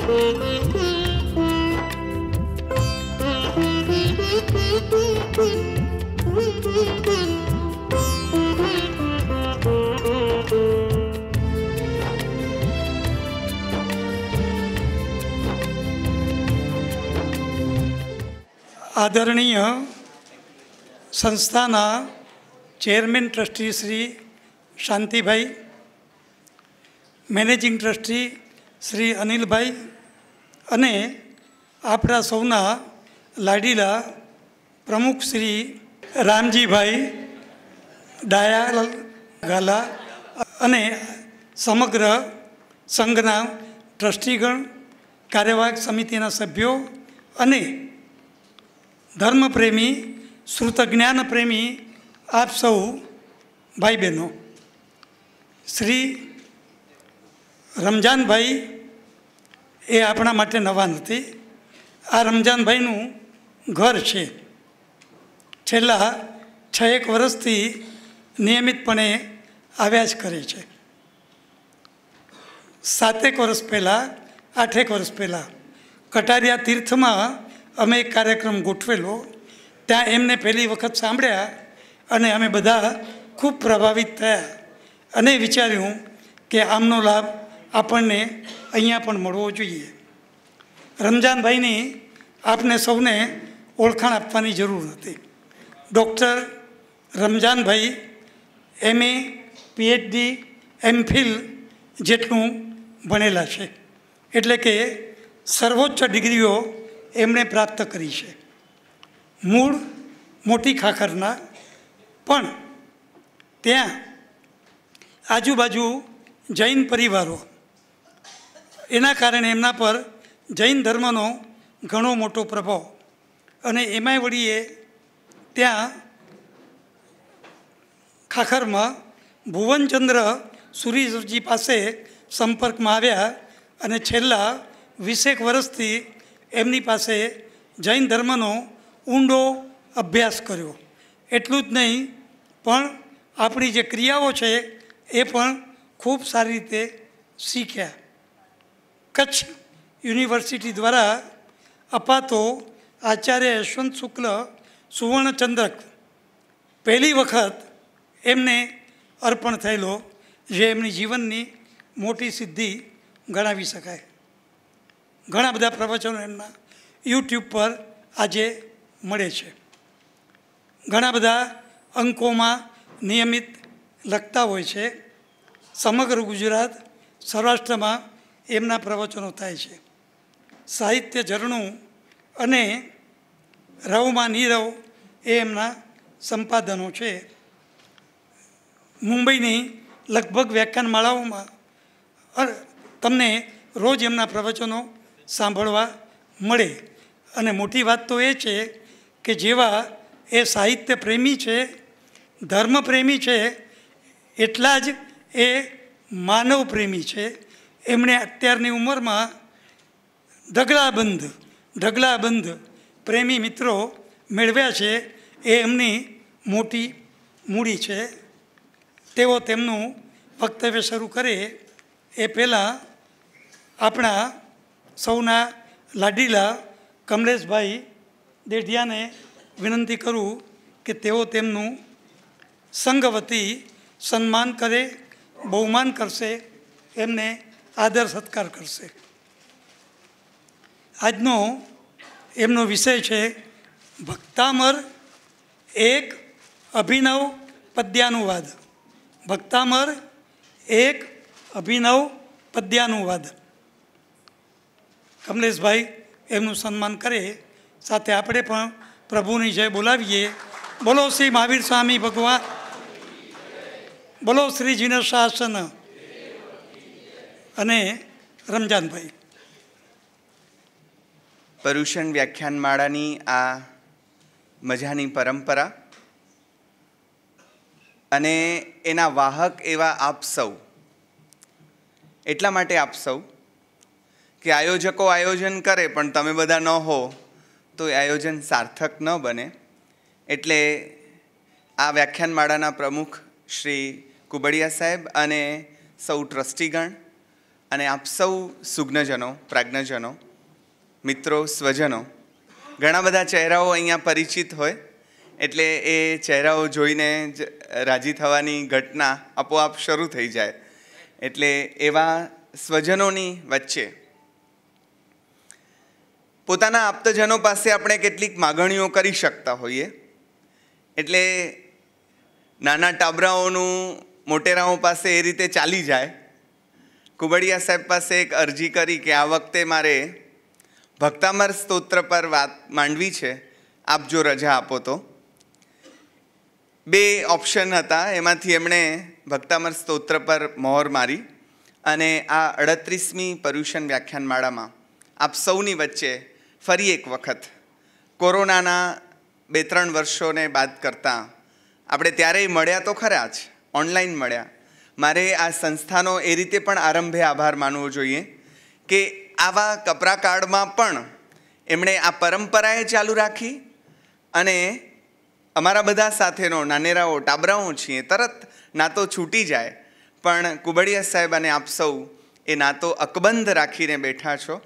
आदरणीय संस्थाना chairman trustee Shri Shantibhai, managing trustee Shri Anilbhai अने आपणा सौना लाडीला प्रमुख श्री रामजीभाई दयाल गाला अने समग्र संघना ट्रस्टीगण, कार्यवाहक समितिना सभ्यों अने धर्मप्रेमी श्रुतज्ञान प्रेमी आप सौ भाई बहनों, श्री रमजान भाई ए आपणा माटे नवा नथी। आ रमजान भाईनु घर छे। छेल्ला 6 वर्षथी नियमितपणे आव्या ज करे छे। 7 वर्ष पहला 8 वर्ष पहला कटारिया तीर्थ में अमे एक कार्यक्रम गोठवेलो। त्या एमने पहली वखत सांभळ्या अने अमे बधा खूब प्रभावित थया अने विचार्युं के आमनो लाभ आपणने अहींया पण मळवो जोईए। रमजान भाईनी आपने सौने ओळखाण आपवानी जरूर हती। डॉक्टर रमजान भाई MA PhD MPhil जेटलुं भणेला छे, एटले के सर्वोच्च डिग्रीओ एमणे प्राप्त करी है। मूळ मोटी खाखરના, पण त्यां आजूबाजू जैन परिवारों एना कारणे एमना पर जैन धर्मनो घणो मोटो प्रभाव अने एमांय वळी त्यां खाखरमा भुवनचंद्र सूरीजी पासे संपर्क में आव्या अने छेल्ला 20 वर्षथी एमनी पासे जैन धर्मनो ऊंडो अभ्यास कर्यो। एटलुं ज नहीं पण आपणी जे क्रियाओ छे ए पण खूब सारी रीते शीख्या। कच्छ यूनिवर्सिटी द्वारा अपातो आचार्य यशवंत शुक्ल सुवर्णचंद्रक पहली वखत एमने अर्पण थयेलो, जे एमनी जीवननी मोटी सिद्धि गणावी शकाय। घणा बधा प्रवचनो एमना यूट्यूब पर आजे मळे छे। घणा बधा अंकोमां नियमित लखता होय छे। समग्र गुजरात सौराष्ट्रमा एमना प्रवचनो थाय छे। साहित्य झरणुं अने रवमां नीरव ए एमना संपादनो छे। मुंबईनी लगभग व्याख्यानमाळाओमां तमने रोज एमना प्रवचनो सांभळवा मळे। अने मोटी वात तो ए छे के जेवा ए साहित्य प्रेमी छे, धर्म प्रेमी छे, एटला ज ए मानव प्रेमी छे। एमणे अत्यारनी उंमरमां ढगलाबंध प्रेमी मित्रों मेळव्या छे। ए एमनी मोटी मूडी छे। तेओ तेमनुं वक्तव्य शरू करे ए पहेला आपणा सौना लाडीला कमलेशभाई देढियाने विनंती करूँ कि तेओ तेमनुं संघ वती सन्मान करे, बहुमान करशे, एमने आदर सत्कार करशे। आजनो एमनो विषय छे भक्तामर एक अभिनव पद्यानुवाद। भक्तामर एक अभिनव पद्यानुवाद। कमलेश भाई एमનું સન્માન કરે, સાથે આપણે પણ પ્રભુની જય બોલાવીએ। બોલો શ્રી મહાવીર સ્વામી ભગવાન, બોલો શ્રીજીના શાસન અને રમજાનભાઈ। પર્યુષણ વ્યાખ્યાનમાળાની આ મજાની પરંપરા અને એના વાહક એવા આપ સૌ, એટલા માટે આપ સૌ કે આયોજકો આયોજન કરે પણ તમે બધા ન હો તો એ આયોજન સાર્થક ન બને। એટલે આ વ્યાખ્યાનમાળાના પ્રમુખ શ્રી કુબડિયા સાહેબ અને સૌ ટ્રસ્ટીગણ અને આપ સૌ સુજ્ઞજનો, પ્રાજ્ઞજનો, મિત્રો, સ્વજનો, ઘણા બધા ચહેરાઓ અહીંયા પરિચિત હોય એટલે એ ચહેરાઓ જોઈને જ રાજી થવાની ઘટના આપોઆપ શરૂ થઈ જાય. એટલે એવા સ્વજનોની વચ્ચે પોતાના આપ્તજનો પાસે આપણે કેટલીક માગણીઓ કરી શકતા હોઈએ. એટલે નાના ટાબરાઓનું મોટેરાઓ પાસે એ રીતે ચાલી જાય. કુબડિયા સાહેબ પાસે એક અરજી કરી કે આ વખતે મારે ભક્તામર સ્તોત્ર પર વાત માંડવી છે, આપ જો રજા આપો તો. 2 ઓપ્શન હતા, એમાંથી એમણે ભક્તામર સ્તોત્ર પર મહોર મારી અને આ 38મી પર્યુષણ વ્યાખ્યાનમાળામાં આપ સૌની વચ્ચે ફરી એક વખત કોરોનાના 2-3 વર્ષોને બાદ કરતાં આપણે ત્યારેય મળ્યા તો ખરા જ, ઓનલાઈન મળ્યા. મારે આ સંસ્થાનો એ રીતે પણ આરંભે આભાર માનવો જોઈએ કે આવા કપરા કાળમાં પણ એમણે આ પરંપરાએ ચાલુ રાખી અને અમારા બધા સાથેનો નાનેરાઓ ટાબરાઓ છીએ તરત નાતો છૂટી જાય પણ કુબડિયા સાહેબ અને આપ સૌ એ નાતો અકબંધ રાખીને બેઠા છો.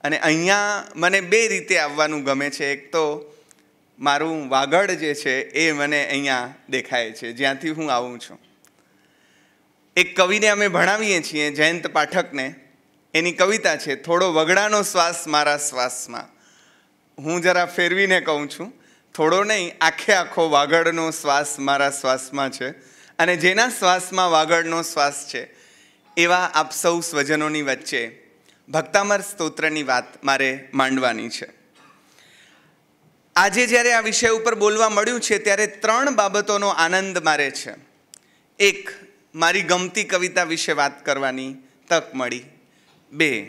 અને અહીંયા મને 2 રીતે આવવાનું ગમે છે. એક તો મારું વાગડ જે છે એ મને અહીંયા દેખાય છે જ્યાંથી હું આવું છું. એક કવિને અમે ભણાવીએ છીએ, જયંત પાઠકને, એની કવિતા છે, થોડો વગડાનો શ્વાસ મારા શ્વાસમાં. હું જરા ફેરવીને કહું છું, થોડો નહીં, આખે આખો વાગડનો શ્વાસ મારા શ્વાસમાં છે. અને જેના શ્વાસમાં વાગડનો શ્વાસ છે એવા આપ સૌ સ્વજનોની વચ્ચે ભક્તામર સ્તોત્રની વાત મારે માંડવાની છે. આજે જ્યારે આ વિષય ઉપર બોલવા મળ્યું છે ત્યારે 3 બાબતોનો આનંદ મારે છે. એક, મારી ગમતી કવિતા વિશે વાત કરવાની તક મળી. 2,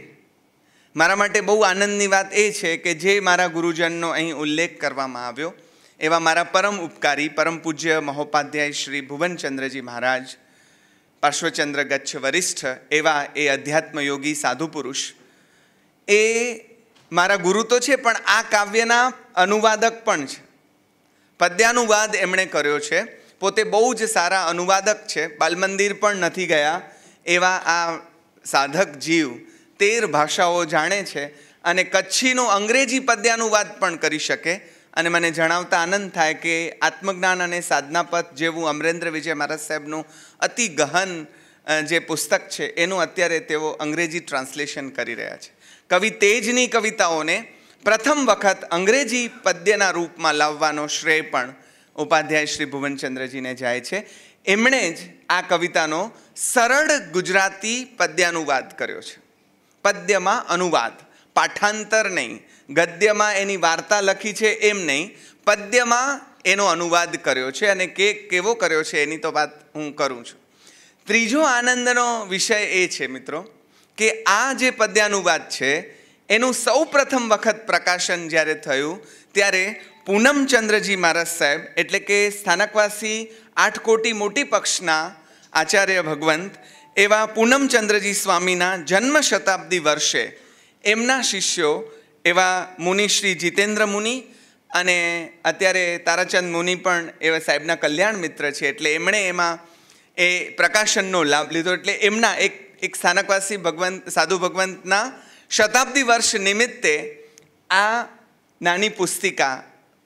મારા માટે બહુ આનંદની વાત એ છે કે જે મારા ગુરુજનનો અહીં ઉલ્લેખ કરવામાં આવ્યો એવા મારા પરમ ઉપકારી પરમ પૂજ્ય મહોપાધ્યાય શ્રી ભુવનચંદ્રજી મહારાજ, પાર્શ્વચંદ્ર ગચ્છ વરિષ્ઠ એવા એ અધ્યાત્મ યોગી સાધુ પુરુષ, એ મારા ગુરુ તો છે પણ આ કાવ્યના અનુવાદક પણ છે. પદ્યાનુવાદ એમણે કર્યો છે, પોતે બહુ જ સારા અનુવાદક છે. બાલમંદિર પણ નથી ગયા એવા આ સાધક જીવ 13 ભાષાઓ જાણે છે અને કચ્છીનો અંગ્રેજી પદ્યાનુવાદ પણ કરી શકે. અને મને જણાવતા આનંદ થાય કે આત્મજ્ઞાન અને સાધનાપથ જેવું અમરેન્દ્ર વિજય મહારાજ સાહેબનું અતિ ગહન જે પુસ્તક છે એનું અત્યારે તેઓ અંગ્રેજી ટ્રાન્સલેશન કરી રહ્યા છે. કવિ તેજની કવિતાઓને પ્રથમ વખત અંગ્રેજી પદ્યના રૂપમાં લાવવાનો શ્રેય પણ ઉપાધ્યાય શ્રી ભુવનચંદ્રજીને જાય છે. એમણે જ આ કવિતાનો સરળ ગુજરાતી પદ્યાનુવાદ કર્યો છે. પદ્યમાં અનુવાદ, પાઠાંતર નહીં. ગદ્યમાં એની વાર્તા લખી છે એમ નહીં, પદ્યમાં એનો અનુવાદ કર્યો છે અને કેવો કર્યો છે એની તો વાત હું કરું છું. ત્રીજો આનંદનો વિષય એ છે મિત્રો કે આ જે પદ્યાનુવાદ છે એનું સૌ પ્રથમ વખત પ્રકાશન જ્યારે થયું ત્યારે પૂનમચંદ્રજી મહારાજ સાહેબ એટલે કે સ્થાનકવાસી 8 કોટી મોટી પક્ષના આચાર્ય ભગવંત એવા પૂનમચંદ્રજી સ્વામીના જન્મ શતાબ્દી વર્ષે એમના શિષ્યો એવા મુનિ શ્રી જીતેન્દ્ર મુનિ અને અત્યારે તારાચંદ મુનિ પણ એવા સાહેબના કલ્યાણ મિત્ર છે. એટલે એમણે એમાં એ પ્રકાશનનો લાભ લીધો. એટલે એમના એક સ્થાનકવાસી સાધુ ભગવંતના શતાબ્દી વર્ષ નિમિત્તે આ નાની પુસ્તિકા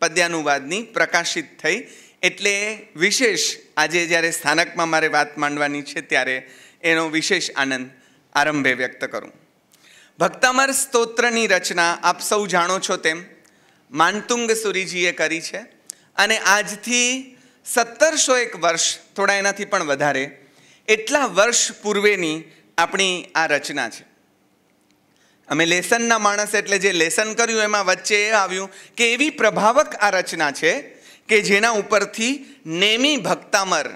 પદ્યાનુવાદની પ્રકાશિત થઈ. એટલે વિશેષ આજે જ્યારે સ્થાનકમાં મારે વાત માંડવાની છે ત્યારે એનો વિશેષ આનંદ આરંભે વ્યક્ત કરું. ભક્તામર સ્તોત્રની રચના આપ સૌ જાણો છો તેમ માનતુંગ સુરીજીએ કરી છે અને આજથી 1701 વર્ષ, થોડા એનાથી પણ વધારે, એટલા વર્ષ પૂર્વેની આપણી આ રચના છે. અમે લેસનના માણસ એટલે જે લેસન કર્યું એમાં વચ્ચે એ આવ્યું કે એવી પ્રભાવક આ રચના છે કે જેના ઉપરથી નેમી ભક્તામર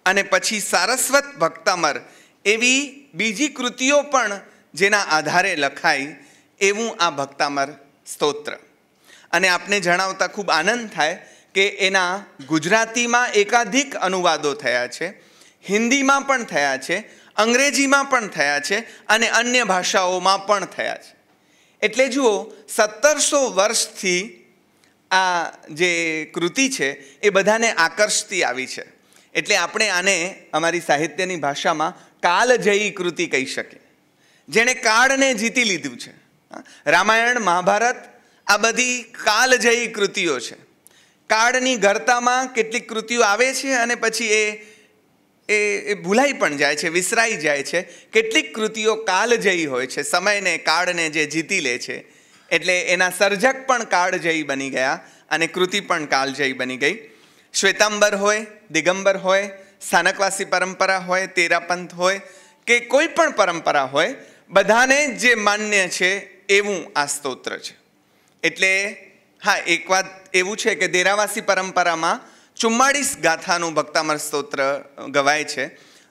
અને પછી સારસ્વત ભક્તામર એવી બીજી કૃતિઓ પણ જેના આધારે લખાય એવું આ ભક્તામર સ્તોત્ર. અને આપને જણાવતા ખૂબ આનંદ થાય કે એના ગુજરાતીમાં એકાધિક અનુવાદો થયા છે, હિન્દીમાં પણ થયા છે, અંગ્રેજીમાં પણ થયા છે અને અન્ય ભાષાઓમાં પણ થયા છે. એટલે જુઓ 1700 વર્ષથી આ જે કૃતિ છે એ બધાને આકર્ષતી આવી છે. એટલે આપણે આને અમારી સાહિત્યની ભાષામાં કાલજયી કૃતિ કહી શકીએ. જેણે કાળને જીતી લીધું છે. રામાયણ, મહાભારત આ બધી કાલજયી કૃતિઓ છે. કાળની ગરતામાં કેટલીક કૃતિઓ આવે છે અને પછી એ ભૂલાઈ પણ જાય છે, વિસરાઈ જાય છે. કેટલીક કૃતિઓ કાલજયી હોય છે, સમયને, કાળને જે જીતી લે છે. એટલે એના સર્જક પણ કાળજયી બની ગયા અને કૃતિ પણ કાળજયી બની ગઈ. શ્વેતાંબર હોય, દિગંબર હોય, સ્થાનકવાસી પરંપરા હોય, તેરાપંથ હોય કે કોઈ પણ પરંપરા હોય, બધાને જે માન્ય છે એવું આ સ્તોત્ર છે. એટલે હા, એક વાત એવું છે કે દેરાવાસી પરંપરામાં 44 ગાથાનું ભક્તામર સ્તોત્ર ગવાય છે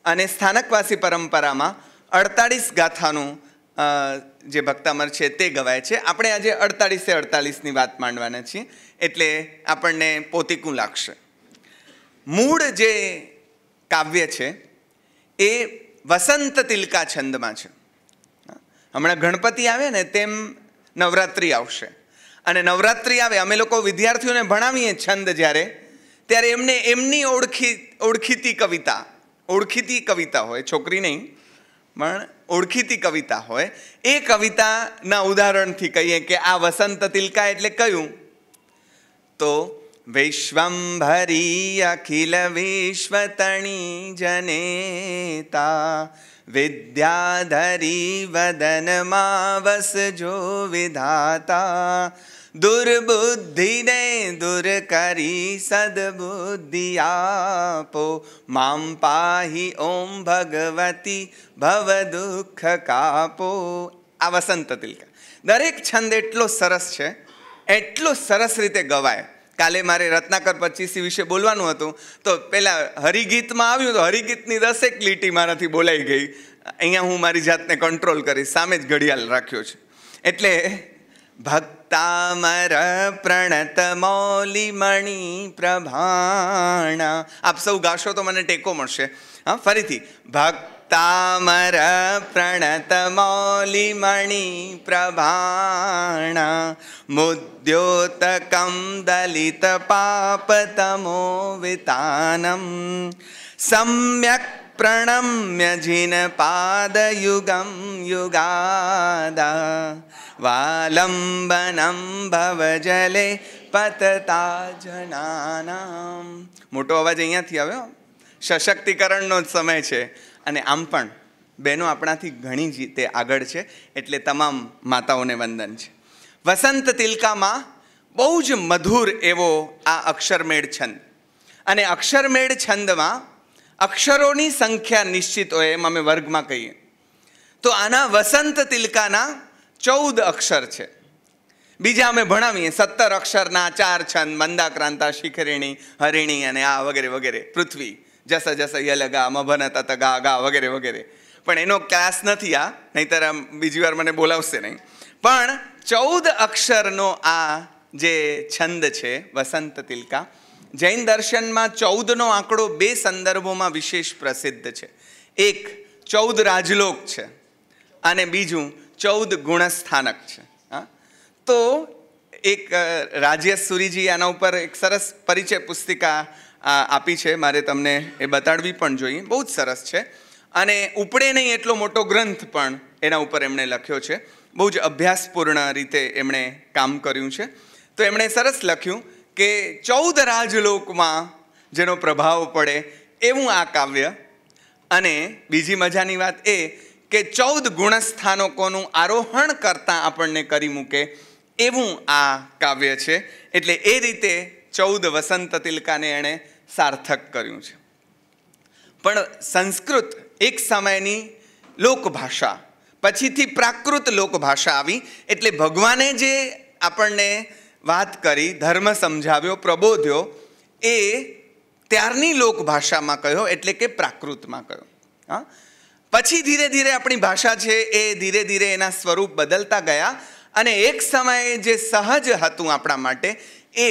અને સ્થાનકવાસી પરંપરામાં 48 ગાથાનું જે ભક્તામર છે તે ગવાય છે. આપણે આજે 48-48ની વાત માંડવાના છીએ એટલે આપણને પોતીકું લાગશે. મૂળ જે કાવ્ય છે એ વસંત તિલકા છંદમાં છે. હમણાં ગણપતિ આવે ને તેમ નવરાત્રિ આવશે અને નવરાત્રિ આવે, અમે લોકો વિદ્યાર્થીઓને ભણાવીએ છંદ ત્યારે એમને એમની ઓળખીતી કવિતા હોય, છોકરી નહીં પણ ઓળખીતી કવિતા હોય, એ કવિતાના ઉદાહરણથી કહીએ કે આ વસંત તિલકા એટલે કયું, તો વિશ્વંભરી અખિલ વિશ્વતણી જનેતા વિદ્યાધરી વદનમાં વસજો વિધાતા દુર્બુદ્ધિને દૂર કરી સદબુદ્ધિ આપો મામ પાહી ઓમ ભગવતી ભવ દુઃખ કાપો. આ વસંત તિલકા. દરેક છંદ એટલો સરસ છે, એટલો સરસ રીતે ગવાય. કાલે મારે રત્નાકર 25 વિશે બોલવાનું હતું તો પહેલાં હરિગીતમાં આવ્યું તો હરિગીતની 10 લીટી મારાથી બોલાઈ ગઈ. અહીંયા હું મારી જાતને કંટ્રોલ કરીશ, સામે જ ઘડિયાળ રાખ્યો છે. એટલે ભક્તામર પ્રણત મૌલિમણિ પ્રભાણા. આપ સૌ ગાશો તો મને ટેકો મળશે. હા, ફરીથી. ભક્તામર પ્રણત મૌલિમણિ પ્રભાણા મુદ્યોતકમ દલિત પાપતમો વિતાનમ સમ્યક પ્રણમ્ય જીન પાદયુગમ યુગાદા વાલંબનમ ભવજલે પતતા જનાનામ. મોટો અવાજ અહીંયાથી આવ્યો. સશક્તિકરણનો જ સમય છે અને આમ પણ બહેનો આપણાથી ઘણી રીતે આગળ છે એટલે તમામ માતાઓને વંદન છે. વસંત તિલકામાં બહુ જ મધુર એવો આ અક્ષરમેળ છંદ, અને અક્ષરમેળ છંદમાં અક્ષરોની સંખ્યા નિશ્ચિત હોય એમ અમે વર્ગમાં કહીએ તો આના વસંત તિલકાના 14 અક્ષર છે. બીજા અમે ભણાવીએ 17 અક્ષરના 4 છંદ, મંદાક્રાંતા, શિખરિણી, હરિણી અને આ વગેરે વગેરે, પૃથ્વી, જસ જસ યલગા, મભનત ગા ગા વગેરે વગેરે. પણ એનો ક્લાસ નથી આ, નહીંતર બીજી વાર મને બોલાવશે નહીં. પણ 14 અક્ષરનો આ જે છંદ છે વસંત તિલકા, જૈન દર્શનમાં 14નો આંકડો 2 સંદર્ભોમાં વિશેષ પ્રસિદ્ધ છે. એક 14 રાજલોક છે અને બીજું 14 ગુણસ્થાનક છે. તો એક રાજેશ સુરીજી આના ઉપર એક સરસ પરિચય પુસ્તિકા આપી છે, મારે તમને એ બતાડવી પણ જોઈએ. બહુ જ સરસ છે અને ઉપડે નહીં એટલો મોટો ગ્રંથ પણ એના ઉપર એમણે લખ્યો છે. બહુ જ અભ્યાસપૂર્ણ રીતે એમણે કામ કર્યું છે. તો એમણે સરસ લખ્યું કે 14 રાજલોકમાં જેનો પ્રભાવ પડે એવું આ કાવ્ય. અને બીજી મજાની વાત એ કે 14 ગુણસ્થાનકોનું આરોહણ કરતાં આપણને કરી મૂકે એવું આ કાવ્ય છે. એટલે એ રીતે 14 વસંત તિલકાને એણે સાર્થક કર્યું છે. પણ સંસ્કૃત એક સમયની લોકભાષા, પછીથી પ્રાકૃત લોકભાષા આવી. એટલે ભગવાને જે આપણને વાત કરી, ધર્મ સમજાવ્યો, પ્રબોધ્યો, એ ત્યારની લોકભાષામાં કહ્યો, એટલે કે પ્રાકૃતમાં કહ્યો. હા, પછી ધીરે ધીરે આપણી ભાષા છે એ ધીરે ધીરે એના સ્વરૂપ બદલતા ગયા અને એક સમયે જે સહજ હતું આપણા માટે એ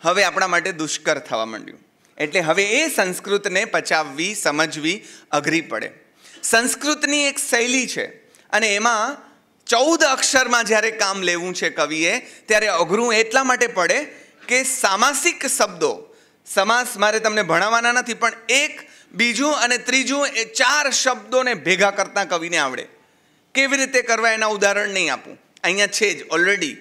હવે આપણા માટે દુષ્કર થવા માંડ્યું. એટલે હવે એ સંસ્કૃતને પચાવવી, સમજવી અઘરી પડે. સંસ્કૃતની એક શૈલી છે અને એમાં 14 અક્ષરમાં જ્યારે કામ લેવું છે કવિએ ત્યારે અઘરું એટલા માટે પડે કે સામાસિક શબ્દો, સમાસ મારે તમને ભણાવવાના નથી, પણ એક, બીજું અને ત્રીજું એ 4 શબ્દોને ભેગા કરતા કવિને આવડે કેવી રીતે કરવા એના ઉદાહરણ નહીં આપું, અહીંયા છે જ ઓલરેડી.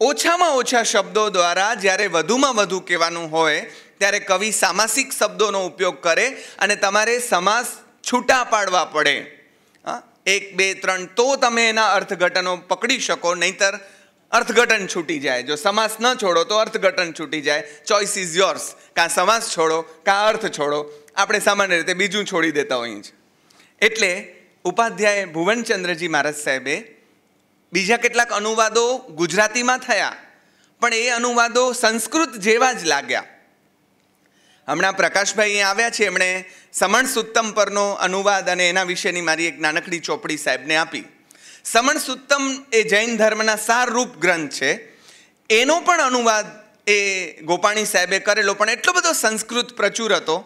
ઓછામાં ઓછા શબ્દો દ્વારા જ્યારે વધુમાં વધુ કહેવાનું હોય ત્યારે કવિ સામાસિક શબ્દોનો ઉપયોગ કરે અને તમારે સમાસ છૂટા પાડવા પડે. 1, 2, 3 તો તમે એના અર્થઘટનો પકડી શકો, નહીંતર અર્થઘટન છૂટી જાય. જો સમાસ ન છોડો તો અર્થઘટન છૂટી જાય. ચોઇસ ઇઝ યોર્સ, કાં સમાસ છોડો કાં અર્થ છોડો. આપણે સામાન્ય રીતે બીજું છોડી દેતા હોઈએ છીએ. એટલે ઉપાધ્યાય ભુવનચંદ્રજી મહારાજ સાહેબે બીજા કેટલાક અનુવાદો ગુજરાતીમાં થયા, પણ એ અનુવાદો સંસ્કૃત જેવા જ લાગ્યા. હમણાં પ્રકાશભાઈ અહીંયા આવ્યા છે, એમણે સમણ સુત્તમ પરનો અનુવાદ અને એના વિશેની મારી એક નાનકડી ચોપડી સાહેબને આપી. સમણ સુત્તમ એ જૈન ધર્મના સારરૂપ ગ્રંથ છે. એનો પણ અનુવાદ એ ગોપાણી સાહેબે કરેલો, પણ એટલો બધો સંસ્કૃત પ્રચુર હતો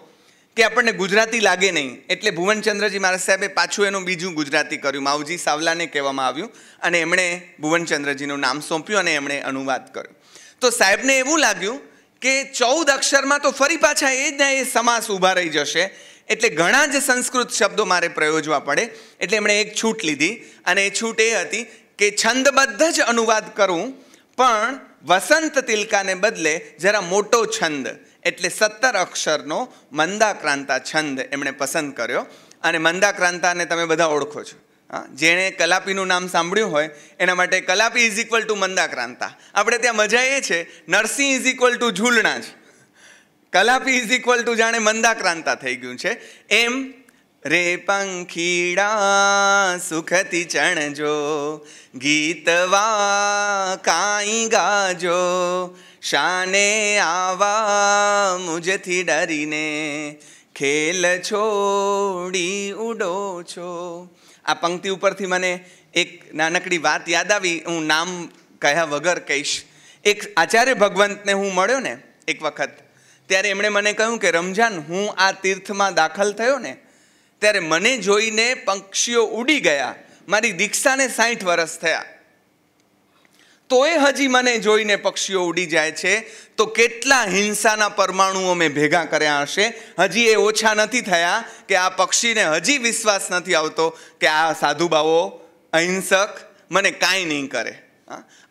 કે આપણને ગુજરાતી લાગે નહીં. એટલે ભુવનચંદ્રજી મહારાજ સાહેબે પાછું એનું બીજું ગુજરાતી કર્યું. માવજી સાવલાને કહેવામાં આવ્યું અને એમણે ભુવનચંદ્રજીનું નામ સોંપ્યું અને એમણે અનુવાદ કર્યો. તો સાહેબને એવું લાગ્યું કે 14 અક્ષરમાં તો ફરી પાછા એ જ એ સમાસ ઊભા રહી જશે, એટલે ઘણા જ સંસ્કૃત શબ્દો મારે પ્રયોજવા પડે. એટલે એમણે એક છૂટ લીધી અને એ છૂટ એ હતી કે છંદબદ્ધ જ અનુવાદ કરું, પણ વસંત તિલકાને બદલે જરા મોટો છંદ એટલે 17 અક્ષરનો મંદાક્રાંતા છંદ એમણે પસંદ કર્યો. અને મંદાક્રાંતાને તમે બધા ઓળખો છો. જેણે કલાપીનું નામ સાંભળ્યું હોય એના માટે કલાપી ઇઝ ઇક્વલ ટુ મંદાક્રાંતા. આપણે ત્યાં મજા એ છે, નરસિંહ ઇઝ ઇક્વલ ટુ ઝૂલણા જ, કલાપી ઇઝ ઇક્વલ ટુ જાણે મંદાક્રાંતા થઈ ગયું છે. એમ રે પંખીડા સુખથી ચણજો, ગીતવા કાંઈ ગાજો, શાને આવા મુજથી ડરીને ખેલ છોડી ઉડો છો. આ પંક્તિ ઉપરથી મને એક નાનકડી વાત યાદ આવી, હું નામ કહ્યા વગર કહીશ. એક આચાર્ય ભગવંતને હું મળ્યો ને એક વખત, ત્યારે એમણે મને કહ્યું કે રમજાન, હું આ તીર્થમાં દાખલ થયો ને ત્યારે મને જોઈને પક્ષીઓ ઉડી ગયા. મારી દીક્ષાને 60 વર્ષ થયા, તોય હજી મને જોઈને પક્ષીઓ ઉડી જાય છે. તો કેટલા હિંસાના પરમાણુઓ મેં ભેગા કર્યા હશે, હજી એ ઓછા નથી થયા કે આ પક્ષીને હજી વિશ્વાસ નથી આવતો કે આ સાધુબાઓ અહિંસક મને કાંઈ નહીં કરે.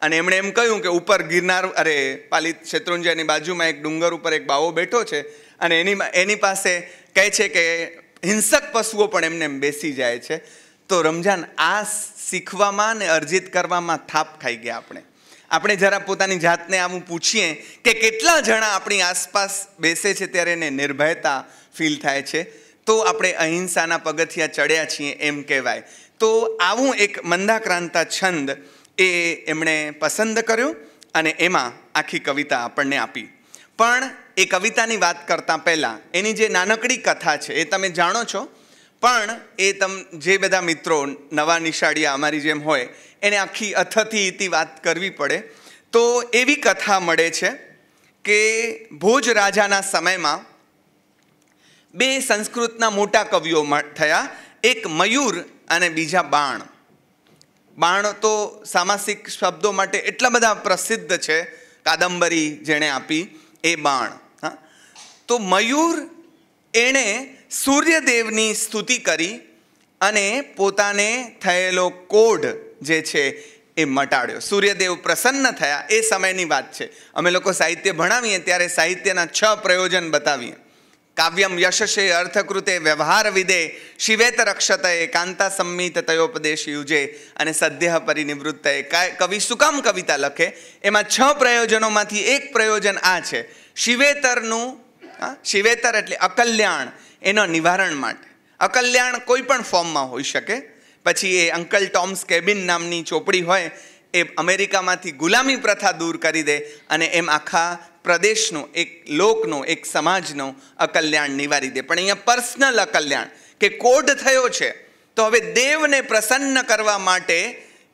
અને એમણે એમ કહ્યું કે ઉપર ગિરનાર, પાલિત શેત્રુંજયની બાજુમાં એક ડુંગર ઉપર એક બાવો બેઠો છે અને એની પાસે કહે છે કે હિંસક પશુઓ પણ એમને બેસી જાય છે. તો રમજાન, આ શીખવામાં ને અર્જિત કરવામાં થાપ ખાઈ ગયા. આપણે જરા પોતાની જાતને આવું પૂછીએ કે કેટલા જણા આપણી આસપાસ બેસે છે ત્યારે એને નિર્ભયતા ફીલ થાય છે, તો આપણે અહિંસાના પગથિયા ચડ્યા છીએ એમ કહેવાય. તો આવું એક મંદાક્રાંતા છંદ એ એમણે પસંદ કર્યું અને એમાં આખી કવિતા આપણને આપી. પણ એ કવિતાની વાત કરતાં પહેલાં એની જે નાનકડી કથા છે એ તમે જાણો છો, પણ એ જે બધા મિત્રો નવા નિશાળિયા અમારી જેમ હોય એને આખી અથથી ઇતિ વાત કરવી પડે. તો એવી કથા મળે છે કે ભોજ રાજાના સમયમાં 2 સંસ્કૃતના મોટા કવિઓ થયા, એક મયુર અને બીજા બાણ. બાણ તો સામાસિક શબ્દો માટે એટલા બધા પ્રસિદ્ધ છે, કાદંબરી જેણે આપી એ બાણ. તો મયુર એણે સૂર્યદેવની સ્તુતિ કરી અને પોતાને થયેલો કોઢ જે છે એ મટાડ્યો. સૂર્યદેવ પ્રસન્ન થયા. એ સમયની વાત છે. અમે લોકો સાહિત્ય ભણાવીએ ત્યારે સાહિત્યના 6 પ્રયોજન બતાવીએ. કાવ્યમ યશશે અર્થકૃતે વ્યવહાર વિદે શિવેત રક્ષતએ કાંતા સંમિત તયોપદેશ યુજે અને સદ્ય પરિનિવૃત્તએ. કવિ શું કામ કવિતા લખે? એમાં 6 પ્રયોજનોમાંથી એક પ્રયોજન આ છે, શિવેતરનું. શિવેતર એટલે અકલ્યાણ, એના નિવારણ માટે. અકલ્યાણ કોઈ પણ ફોર્મમાં હોઈ શકે. પછી એ અંકલ ટોમ્સ કેબિન નામની ચોપડી હોય એ અમેરિકામાંથી ગુલામી પ્રથા દૂર કરી દે અને એમ આખા પ્રદેશનું, એક લોકનું, એક સમાજનું અકલ્યાણ નિવારી દે. પણ અહીંયા પર્સનલ અકલ્યાણ કે કોઢ થયો છે તો હવે દેવને પ્રસન્ન કરવા માટે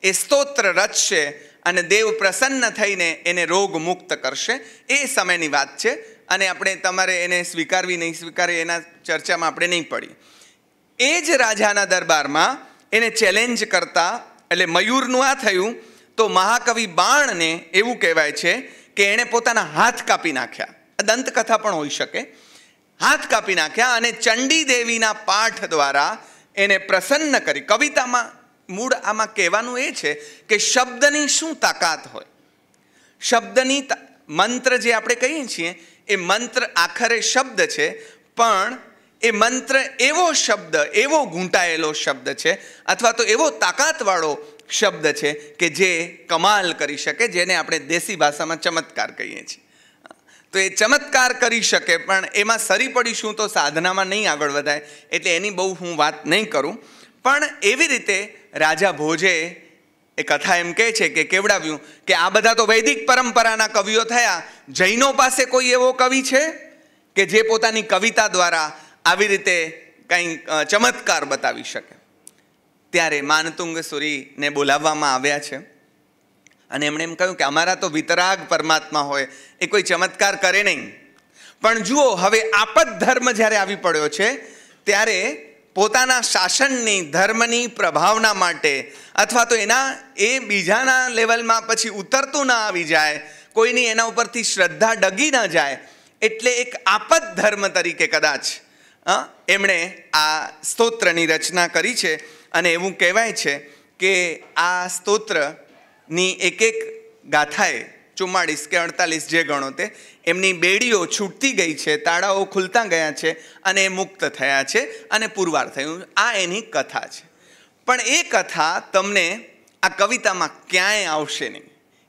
એ સ્તોત્ર રચશે અને દેવ પ્રસન્ન થઈને એને રોગ મુક્ત કરશે. એ સમયની વાત છે અને આપણે તમારે એને સ્વીકારવી નહીં સ્વીકારવી એના ચર્ચામાં આપણે નહીં પડીએ. એ જ રાજાના દરબારમાં એને ચેલેન્જ કરતા, એટલે મયુરનું આ થયું તો મહાકવિ બાણને એવું કહેવાય છે કે એણે પોતાના હાથ કાપી નાખ્યા. દંતકથા પણ હોઈ શકે. હાથ કાપી નાખ્યા અને ચંડી દેવીના પાઠ દ્વારા એને પ્રસન્ન કરી. કવિતામાં મૂળ આમાં કહેવાનું એ છે કે શબ્દની શું તાકાત હોય. શબ્દની મંત્ર જે આપણે કહીએ છીએ એ મંત્ર આખરે શબ્દ છે, પણ એ મંત્ર એવો શબ્દ, એવો ગૂંટાયેલો શબ્દ છે અથવા તો એવો તાકાતવાળો શબ્દ છે કે જે કમાલ કરી શકે, જેને આપણે દેશી ભાષામાં ચમત્કાર કહીએ છીએ. તો એ ચમત્કાર કરી શકે, પણ એમાં સરી પડીશું તો સાધનામાં નહીં આગળ વધાય, એટલે એની બહુ હું વાત નહીં કરું. પણ એવી રીતે રાજા ભોજે એ કથા એમ કહે છે કે કેવડાવ્યું કે આ બધા તો વૈદિક પરંપરાના કવિઓ થયા, જૈનો પાસે કોઈ એવો કવિ છે કે જે પોતાની કવિતા દ્વારા આવી રીતે કંઈ ચમત્કાર બતાવી શકે. ત્યારે માનતુંગ સુરીને બોલાવવામાં આવ્યા છે અને એમણે એમ કહ્યું કે અમારા તો વિતરાગ પરમાત્મા હોય, એ કોઈ ચમત્કાર કરે નહીં. પણ જુઓ, હવે આપદ ધર્મ જ્યારે આવી પડ્યો છે ત્યારે પોતાના શાસનની, ધર્મની પ્રભાવના માટે અથવા તો એ બીજાના લેવલમાં પછી ઉતરતું ના આવી જાય, કોઈની એના ઉપરથી શ્રદ્ધા ડગી ન જાય, એટલે એક આપદ ધર્મ તરીકે કદાચ એમણે આ સ્તોત્રની રચના કરી છે. અને એવું કહેવાય છે કે આ સ્તોત્રની એક ગાથાએ 44 કે 48 જે ગણો તે, એમની બેડીઓ છૂટતી ગઈ છે, તાળાઓ ખુલતા ગયા છે અને એ મુક્ત થયા છે અને પુરવાર થયું. આ એની કથા છે. પણ એ કથા તમને આ કવિતામાં ક્યાંય આવશે નહીં,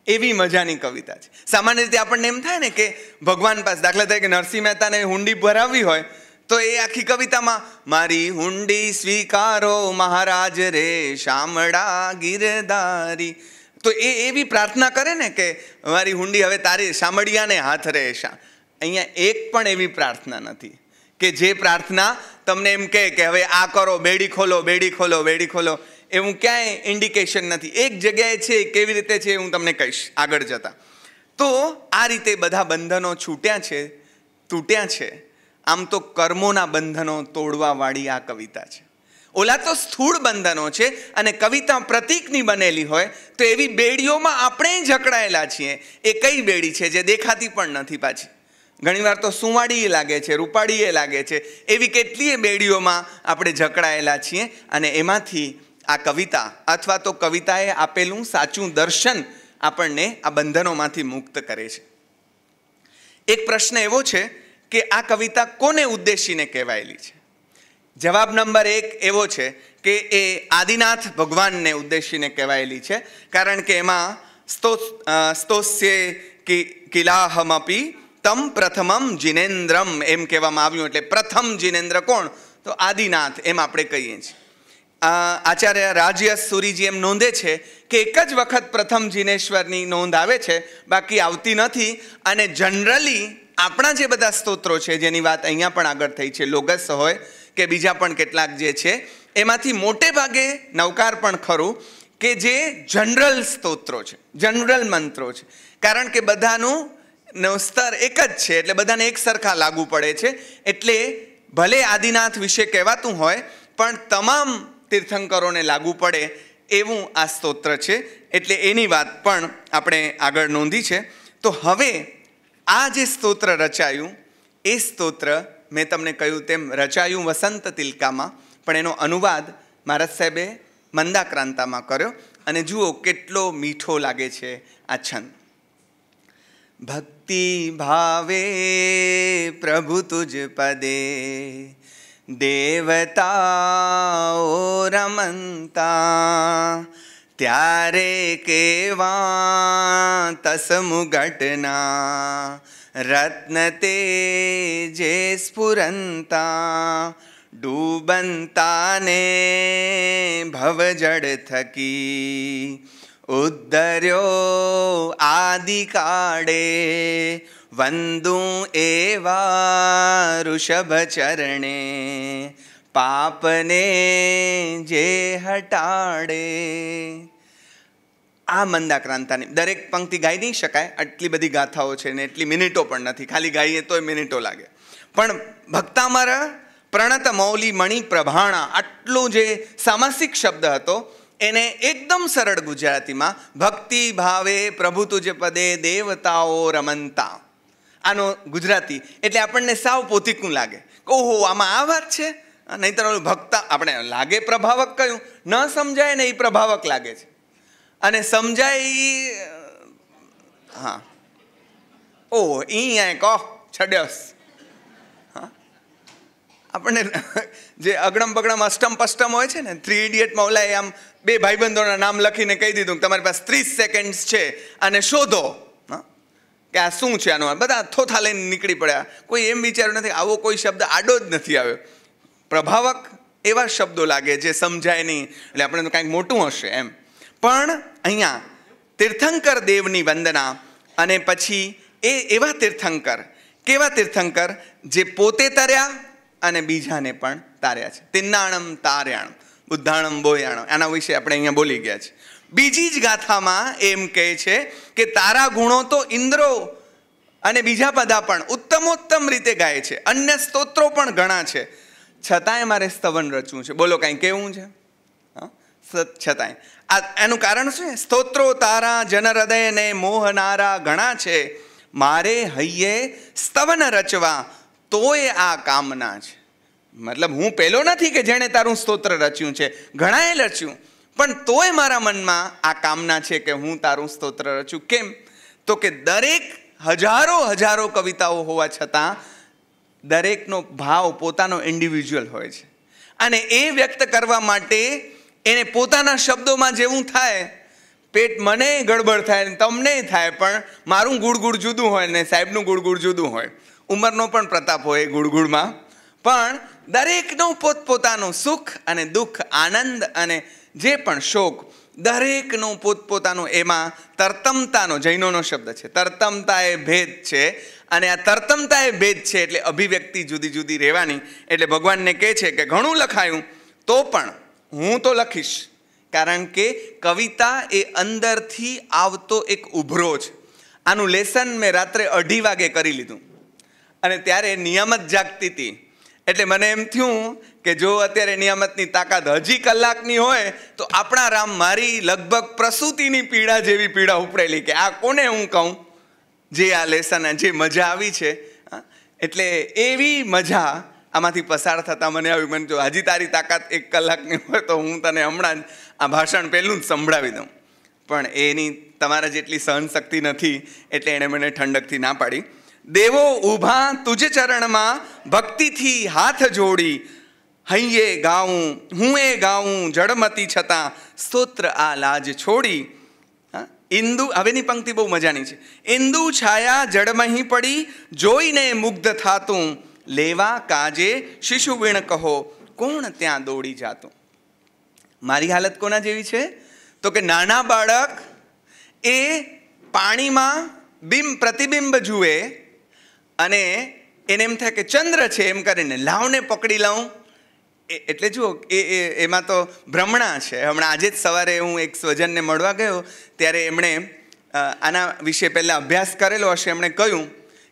એવી મજાની કવિતા છે. સામાન્ય રીતે આપણને એમ થાય ને કે ભગવાન પાસે, દાખલા તરીકે નરસિંહ મહેતાને હુંડી ભરાવવી હોય તો એ આખી કવિતામાં મારી હુંડી સ્વીકારો મહારાજ રે શામળા ગિરધારી, તો એ એવી પ્રાર્થના કરે ને કે મારી હુંડી હવે તારી શામળિયાને હાથ રહે. અહીંયા એક પણ એવી પ્રાર્થના નથી કે જે પ્રાર્થના તમને એમ કહે કે હવે આ કરો, બેડી ખોલો, બેડી ખોલો, બેડી ખોલો. એવું ક્યાંય ઇન્ડિકેશન નથી. એક જગ્યાએ છે, કેવી રીતે છે હું તમને કહીશ આગળ જતા. તો આ રીતે બધા બંધનો છૂટ્યા છે, તૂટ્યા છે. આમ તો કર્મોના બંધનો તોડવાવાળી આ કવિતા છે. ઓલા તો સ્થૂળ બંધનો છે અને કવિતા પ્રતીકની બનેલી હોય તો એવી બેડીઓમાં આપણે જકડાયેલા છીએ. એ કઈ બેડી છે જે દેખાતી પણ નથી પાછી? ઘણીવાર તો સુંવાળી લાગે છે, રૂપાળીએ લાગે છે, એવી કેટલીય બેડીઓમાં આપણે જકડાયેલા છીએ. અને એમાંથી આ કવિતા અથવા તો કવિતાએ આપેલું સાચું દર્શન આપણને આ બંધનોમાંથી મુક્ત કરે છે. એક પ્રશ્ન એવો છે કે આ કવિતા કોને ઉદ્દેશીને કહેવાયેલી છે? જવાબ નંબર 1 એવો છે કે એ આદિનાથ ભગવાનને ઉદ્દેશીને કહેવાયેલી છે. કારણ કે એમાં સ્તોસ્યે કિલાહમપી તમ પ્રથમમ જિનેન્દ્રમ એમ કહેવામાં આવ્યું. એટલે પ્રથમ જિનેન્દ્ર કોણ? તો આદિનાથ, એમ આપણે કહીએ છીએ. આચાર્ય રાજ્ય સુરીજી એમ નોંધે છે કે એક જ વખત પ્રથમ જિનેશ્વરની નોંધ આવે છે, બાકી આવતી નથી. અને જનરલી આપણા જે બધા સ્તોત્રો છે, જેની વાત અહીંયા પણ આગળ થઈ છે, લોગસ હોય કે બીજા પણ કેટલાક જે છે, એમાંથી મોટે ભાગે નવકાર પણ ખરું કે જે જનરલ સ્તોત્રો છે, જનરલ મંત્રો છે. કારણ કે બધાનું સ્તર એક જ છે, એટલે બધાને એક સરખા લાગુ પડે છે. એટલે ભલે આદિનાથ વિશે કહેવાતું હોય પણ તમામ તીર્થંકરોને લાગુ પડે એવું આ સ્તોત્ર છે. એટલે એની વાત પણ આપણે આગળ નોંધી છે. તો હવે આ જે સ્તોત્ર રચાયું, એ સ્તોત્ર મેં તમને કહ્યું તેમ રચાયું વસંત તિલકામાં, પણ એનો અનુવાદ મહારાજ સાહેબે મંદાક્રાંતામાં કર્યો. અને જુઓ કેટલો મીઠો લાગે છે આ છંદ. ભક્તિ ભાવે પ્રભુ તુજ પદે દેવતાઓ રમંતા, ત્યારે કેવા તસમુગટના રત્ન તેજે સ્ફુરંતા, ડૂબંતાને ભવજળ થકી ઉદ્ધર્યો આદિ કાળે, વંદુ એવા ઋષભ ચરણે પાપને જે હટાડે. આ મંદાક્રાંતાની દરેક પંક્તિ ગાઈ નહીં શકાય, આટલી બધી ગાથાઓ છે ને એટલી મિનિટો પણ નથી, ખાલી ગાઈએ તોય મિનિટો લાગે. પણ ભક્તામર પ્રણત મૌલી મણિ પ્રભાણા, આટલો જે સામાસિક શબ્દ હતો એને એકદમ સરળ ગુજરાતીમાં ભક્તિ ભાવે પ્રભુ તુજ પદે દેવતાઓ રમંતા, આનો ગુજરાતી એટલે આપણને સાવ પોતીકું લાગે. ઓહો, આમાં આ વાત છે, નહીંતર ઓલું ભક્તા આપણે લાગે પ્રભાવક કયું, ન સમજાય ને એ પ્રભાવક લાગે છે, અને સમજાય એ હા ઓ ઈ કહો છડ્યસ. હા, આપણને જે અગડમ બગડમ અષ્ટમ પષ્ટમ હોય છે ને, 3 ઇડિયટમાં ઓલાએ આમ 2 ભાઈબંધોના નામ લખીને કહી દીધું કે તમારી પાસે 30 સેકન્ડ છે અને શોધો કે આ શું છે આનું. બધા થોથા લઈને નીકળી પડ્યા. કોઈ એમ વિચાર્યું નથી આવો કોઈ શબ્દ આડો જ નથી આવ્યો. પ્રભાવક એવા શબ્દો લાગે જે સમજાય નહીં, એટલે આપણે કાંઈક મોટું હશે એમ. પણ અહીંયા તીર્થંકર દેવની વંદના, અને પછી એ એવા તીર્થંકર, કેવા તીર્થંકર જે પોતે તર્યા અને બીજાને પણ તાર્યા છે. તિન્નાણમ તાર્યાણમ બુદ્ધાણમ બોયાણમ, આના વિશે આપણે અહીંયા બોલી ગયા છે. બીજી જ ગાથામાં એમ કહે છે કે તારા ગુણો તો ઇન્દ્રો અને બીજા બધા પણ ઉત્તમોત્તમ રીતે ગાય છે, અન્ય સ્તોત્રો પણ ઘણા છે, છતાંય મારે સ્તવન રચવું છે. બોલો કાંઈ કેવું છે? છતાંય એનું કારણ શું છે? સ્તોત્રો તારા જન હૃદયને મોહનારા ઘણા છે, મારે હૈયે સ્તવન રચવા તોય આ કામના છે. મતલબ હું પહેલો નથી કે જેણે તારું સ્તોત્ર રચ્યું છે, ઘણાએ રચ્યું, પણ તોય મારા મનમાં આ કામના છે કે હું તારું સ્તોત્ર રચું. કેમ? તો કે દરેક હજારો કવિતાઓ હોવા છતાં દરેકનો ભાવ પોતાનો ઇન્ડિવિજ્યુઅલ હોય છે, અને એ વ્યક્ત કરવા માટે એને પોતાના શબ્દોમાં જેવું થાય, પેટ મને ગડબડ થાય ને તમને થાય, પણ મારું ગુડગુડ જુદું હોય ને સાહેબનું ગુડગુડ જુદું હોય. ઉંમરનો પણ પ્રતાપ હોય ગુડગુડમાં, પણ દરેકનો પોતપોતાનું સુખ અને દુઃખ, આનંદ અને જે પણ શોક, દરેકનું પોતપોતાનું એમાં તરતમતાનો, જૈનોનો શબ્દ છે, તરતમતા એ ભેદ છે. અને આ તરતમતા એ ભેદ છે એટલે અભિવ્યક્તિ જુદી જુદી રહેવાની. એટલે ભગવાનને કહે છે કે ઘણું લખાયું તો પણ હું તો લખીશ, કારણ કે કવિતા એ અંદરથી આવતો એક ઉભરો છે. આનું લેસન મેં રાત્રે 2:30 વાગે કરી લીધું, અને ત્યારે નિયામત જાગતી હતી. એટલે મને એમ થયું કે જો અત્યારે નિયામતની તાકાત હજી કલાકની હોય તો આપણા રામ મારી લગભગ પ્રસૂતિની પીડા જેવી પીડા ઉપડેલી કે આ કોને હું કહું, જે આ લેસન જે મજા આવી છે. એટલે એવી મજા આમાંથી પસાર થતાં મને આવી. મને જો હજી તારી તાકાત 1 કલાકની હોય તો હું તને હમણાં જ આ ભાષણ પહેલું જ સંભળાવી દઉં, પણ એની તમારા જેટલી સહનશક્તિ નથી, એટલે એણે મને ઠંડકથી ના પાડી. દેવો ઊભા તુજ ચરણમાં ભક્તિથી હાથ જોડી, હૈયે ગાઉં હું એ ગાઉં જડમતી છતાં સ્તોત્ર આ લાજ છોડી. ઇન્દુ, હવેની પંક્તિ બહુ મજાની છે. ઇન્દુ છાયા જડમહી પડી, જોઈને મુગ્ધ થાતું, લેવા કાજે શિશુ વીણ કહો, કોણ ત્યાં દોડી જાતું. મારી હાલત કોના જેવી છે? તો કે નાના બાળક એ પાણીમાં પ્રતિબિંબ જુએ અને એને એમ થાય કે ચંદ્ર છે, એમ કરીને લાવને પકડી લઉં. એટલે જુઓ એમાં તો ભ્રમણા છે. હમણાં આજે જ સવારે હું એક સ્વજનને મળવા ગયો, ત્યારે એમણે આના વિશે પહેલાં અભ્યાસ કરેલો હશે. એમણે કહ્યું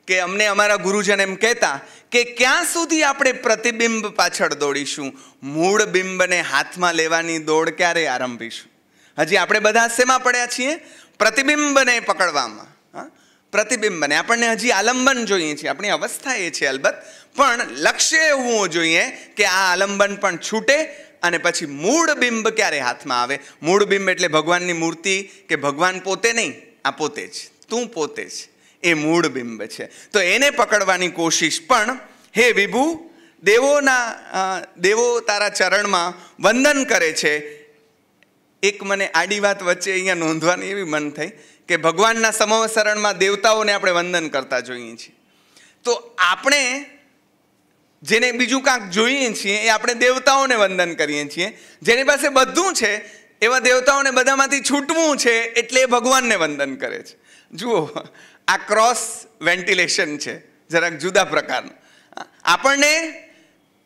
કે અમને અમારા ગુરુજન એમ કહેતા કે ક્યાં સુધી આપણે પ્રતિબિંબ પાછળ દોડીશું, મૂળ બિંબને હાથમાં લેવાની દોડ ક્યારે આરંભીશું? હજી આપણે બધા શેમાં પડ્યા છીએ? પ્રતિબિંબને પકડવામાં. પ્રતિબિંબને આપણને હજી આલંબન જોઈએ છે. આપણી અવસ્થા એ છે અલબત્ત, પણ લક્ષ્ય એવું જોઈએ કે આ આલંબન પણ છૂટે અને પછી મૂળ બિંબ ક્યારે હાથમાં આવે. મૂળ બિંબ એટલે ભગવાનની મૂર્તિ કે ભગવાન પોતે નહીં, આ પોતે જ, તું પોતે જ, એ મૂળ બિંબ છે. તો એને પકડવાની કોશિશ. પણ હે વિભુ, દેવો તારા ચરણમાં વંદન કરે છે. એક મને આડી વાત વચ્ચે અહીંયા નોંધવાની એવી મન થઈ કે ભગવાનના સમવસરણમાં દેવતાઓને આપણે વંદન કરતા જોઈએ છીએ. તો આપણે જેને બીજું કાંક જોઈએ છીએ એ આપણે દેવતાઓને વંદન કરીએ છીએ. જેની પાસે બધું છે એવા દેવતાઓને બધામાંથી છૂટવું છે એટલે એ ભગવાનને વંદન કરે છે. જુઓ, આ ક્રોસ વેન્ટિલેશન છે, જરાક જુદા પ્રકારનું. આપણને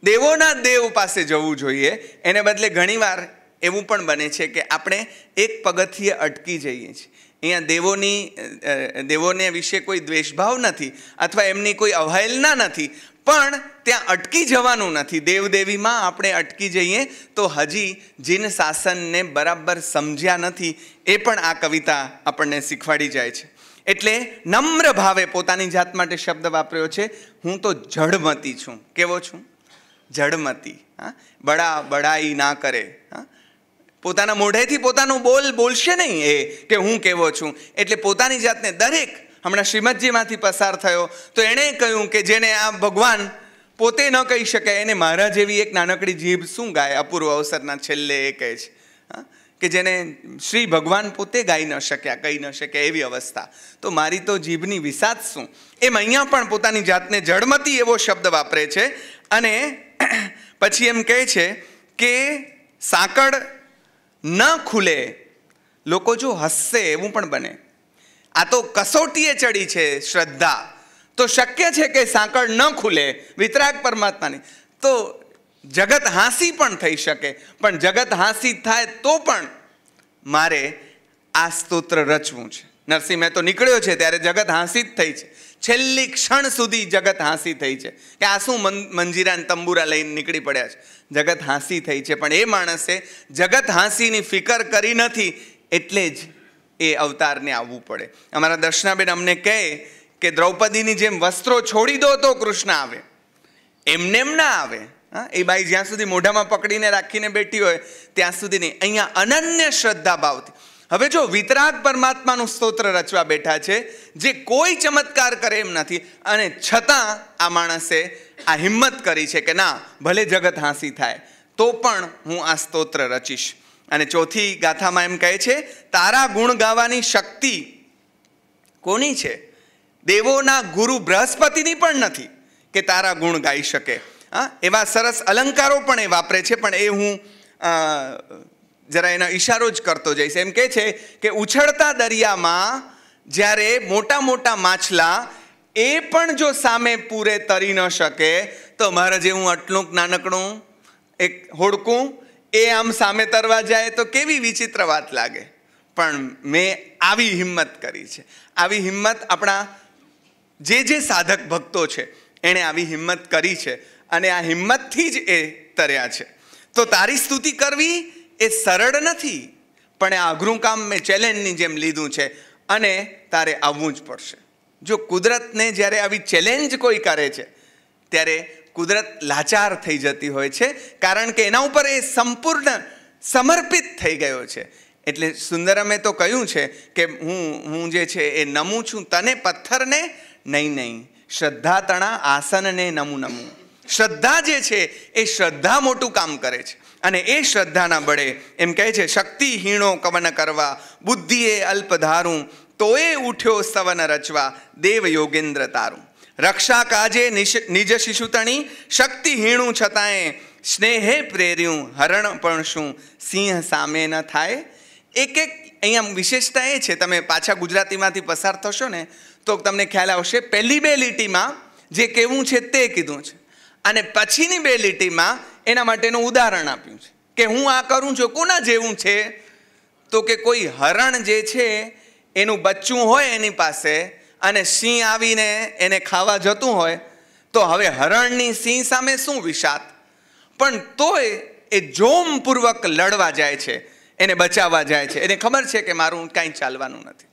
દેવોના દેવ પાસે જવું જોઈએ, એને બદલે ઘણીવાર એવું પણ બને છે કે આપણે એક પગથિયે અટકી જઈએ છીએ. અહીંયા દેવોને વિશે કોઈ દ્વેષભાવ નથી અથવા એમની કોઈ અવહેલના નથી, પણ ત્યાં અટકી જવાનું નથી. દેવદેવીમાં આપણે અટકી જઈએ તો હજી જીન શાસનને બરાબર સમજ્યા નથી, એ પણ આ કવિતા આપણને શીખવાડી જાય છે. એટલે નમ્ર ભાવે પોતાની જાત માટે શબ્દ વાપર્યો છે, હું તો જડમતી છું. કેવો છું? જડમતી. હા, બડાઈ ના કરે. હા, પોતાના મોઢેથી પોતાનું બોલશે નહીં એ કે હું કેવો છું. એટલે પોતાની જાતને દરેક, હમણાં શ્રીમદજીમાંથી પસાર થયો તો એણે કહ્યું કે જેને આ ભગવાન પોતે ન કહી શકે એને મારા જેવી એક નાનકડી જીભ શું ગાય. અપૂર્વ અવસરના છેલ્લે એ કહે છે કે જેને શ્રી ભગવાન પોતે ગાઈ ન શક્યા, કહી ન શક્યા એવી અવસ્થા, તો મારી તો જીભની વિસાત શું. એમ અહીંયા પણ પોતાની જાતને જડમતી એવો શબ્દ વાપરે છે. અને પછી એમ કહે છે કે સાંકળ ન ખુલે, લોકો જો હસશે એવું પણ બને. આ તો કસોટીએ ચડી છે શ્રદ્ધા, તો શક્ય છે કે સાંકળ ન ખુલે વિતરાગ પરમાત્માની, તો જગત હાંસી પણ થઈ શકે. પણ જગત હાંસી થાય તો પણ મારે આ સ્તોત્ર રચવું છે. નરસિંહ મહેતો નીકળ્યો છે ત્યારે જગત હાંસી જ થઈ છે. છેલ્લી ક્ષણ સુધી જગત હાંસી થઈ છે કે આ શું મંજીરા તંબુરા લઈને નીકળી પડ્યા છે. જગત હાંસી થઈ છે, પણ એ માણસે જગત હાંસીની ફિકર કરી નથી, એટલે જ એ અવતારને આવવું પડે. અમારા દર્શનાબેન અમને કહે કે દ્રૌપદીની જેમ વસ્ત્રો છોડી દો તો કૃષ્ણ આવે, એમને એમ ના આવે. હા, એ બાઈ જ્યાં સુધી મોઢામાં પકડીને રાખીને બેઠી હોય ત્યાં સુધી નહીં. અહીંયા અનન્ય શ્રદ્ધા ભાવથી. હવે જો વિતરાગ પરમાત્માનું સ્તોત્ર રચવા બેઠા છે, જે કોઈ ચમત્કાર કરે એમ નથી, અને છતાં આ માણસે આ હિંમત કરી છે કે ના, ભલે જગત હાંસી થાય તો પણ હું આ સ્તોત્ર રચીશ. અને ચોથી ગાથામાં એમ કહે છે, તારા ગુણ ગાવાની શક્તિ કોની છે? દેવોના ગુરુ બૃહસ્પતિની પણ નથી કે તારા ગુણ ગાઈ શકે. હા, એવા સરસ અલંકારો પણ એ વાપરે છે, પણ એ હું જરા એનો ઈશારો જ કરતો જઈશ. એમ કહે છે કે ઉછળતા દરિયામાં જ્યારે મોટા મોટા માછલા એ પણ જો સામે પૂરે તરી ન શકે, તો મારા જેવું આટલું નાનકડું એક હોડકું એ આમ સામે તરવા જાય તો કેવી વિચિત્ર વાત લાગે. પણ મેં આવી હિંમત કરી છે. આવી હિંમત આપણા જે સાધક ભક્તો છે એણે આવી હિંમત કરી છે, અને આ હિંમતથી જ એ તર્યા છે. તો તારી સ્તુતિ કરવી એ સરળ નથી, પણ આ અઘરું કામ મેં ચેલેન્જની જેમ લીધું છે, અને તારે આવવું જ પડશે. જો કુદરતને જ્યારે આવી ચેલેન્જ કોઈ કરે છે ત્યારે કુદરત લાચાર થઈ જતી હોય છે, કારણ કે એના ઉપર એ સંપૂર્ણ સમર્પિત થઈ ગયો છે. એટલે સુંદરમે તો કહ્યું છે કે હું જે છે એ નમું છું તને પથ્થરને, નહીં, શ્રદ્ધા તણા આસનને નમું. શ્રદ્ધા જે છે એ શ્રદ્ધા મોટું કામ કરે છે, અને એ શ્રદ્ધાના બળે એમ કહે છે, શક્તિહીણો કવન કરવા, બુદ્ધિએ અલ્પ ધારું, તોય ઉઠ્યો સવન રચવા, દેવ યોગેન્દ્ર તારું. રક્ષા કાજે નિજ શિશુતણી, શક્તિહીણું છતાંય સ્નેહે પ્રેર્યું, હરણ પણ શું સિંહ સામે ન થાય. એક અહીંયા વિશેષતા એ છે, તમે પાછા ગુજરાતીમાંથી પસાર થશો ને તો તમને ખ્યાલ આવશે. પહેલી બે લીટીમાં જે કેવું છે તે કીધું છે, અને પછીની બે લીટીમાં એના માટેનું ઉદાહરણ આપ્યું છે કે હું આ કરું છું કોના જેવું છે, તો કે કોઈ હરણ જે છે એનું બચ્ચું હોય એની પાસે, અને સિંહ આવીને એને ખાવા જતું હોય, તો હવે હરણની સિંહ સામે શું વિષાદ, પણ તોય એ જોમપૂર્વક લડવા જાય છે, એને બચાવવા જાય છે. એને ખબર છે કે મારું કાંઈ ચાલવાનું નથી.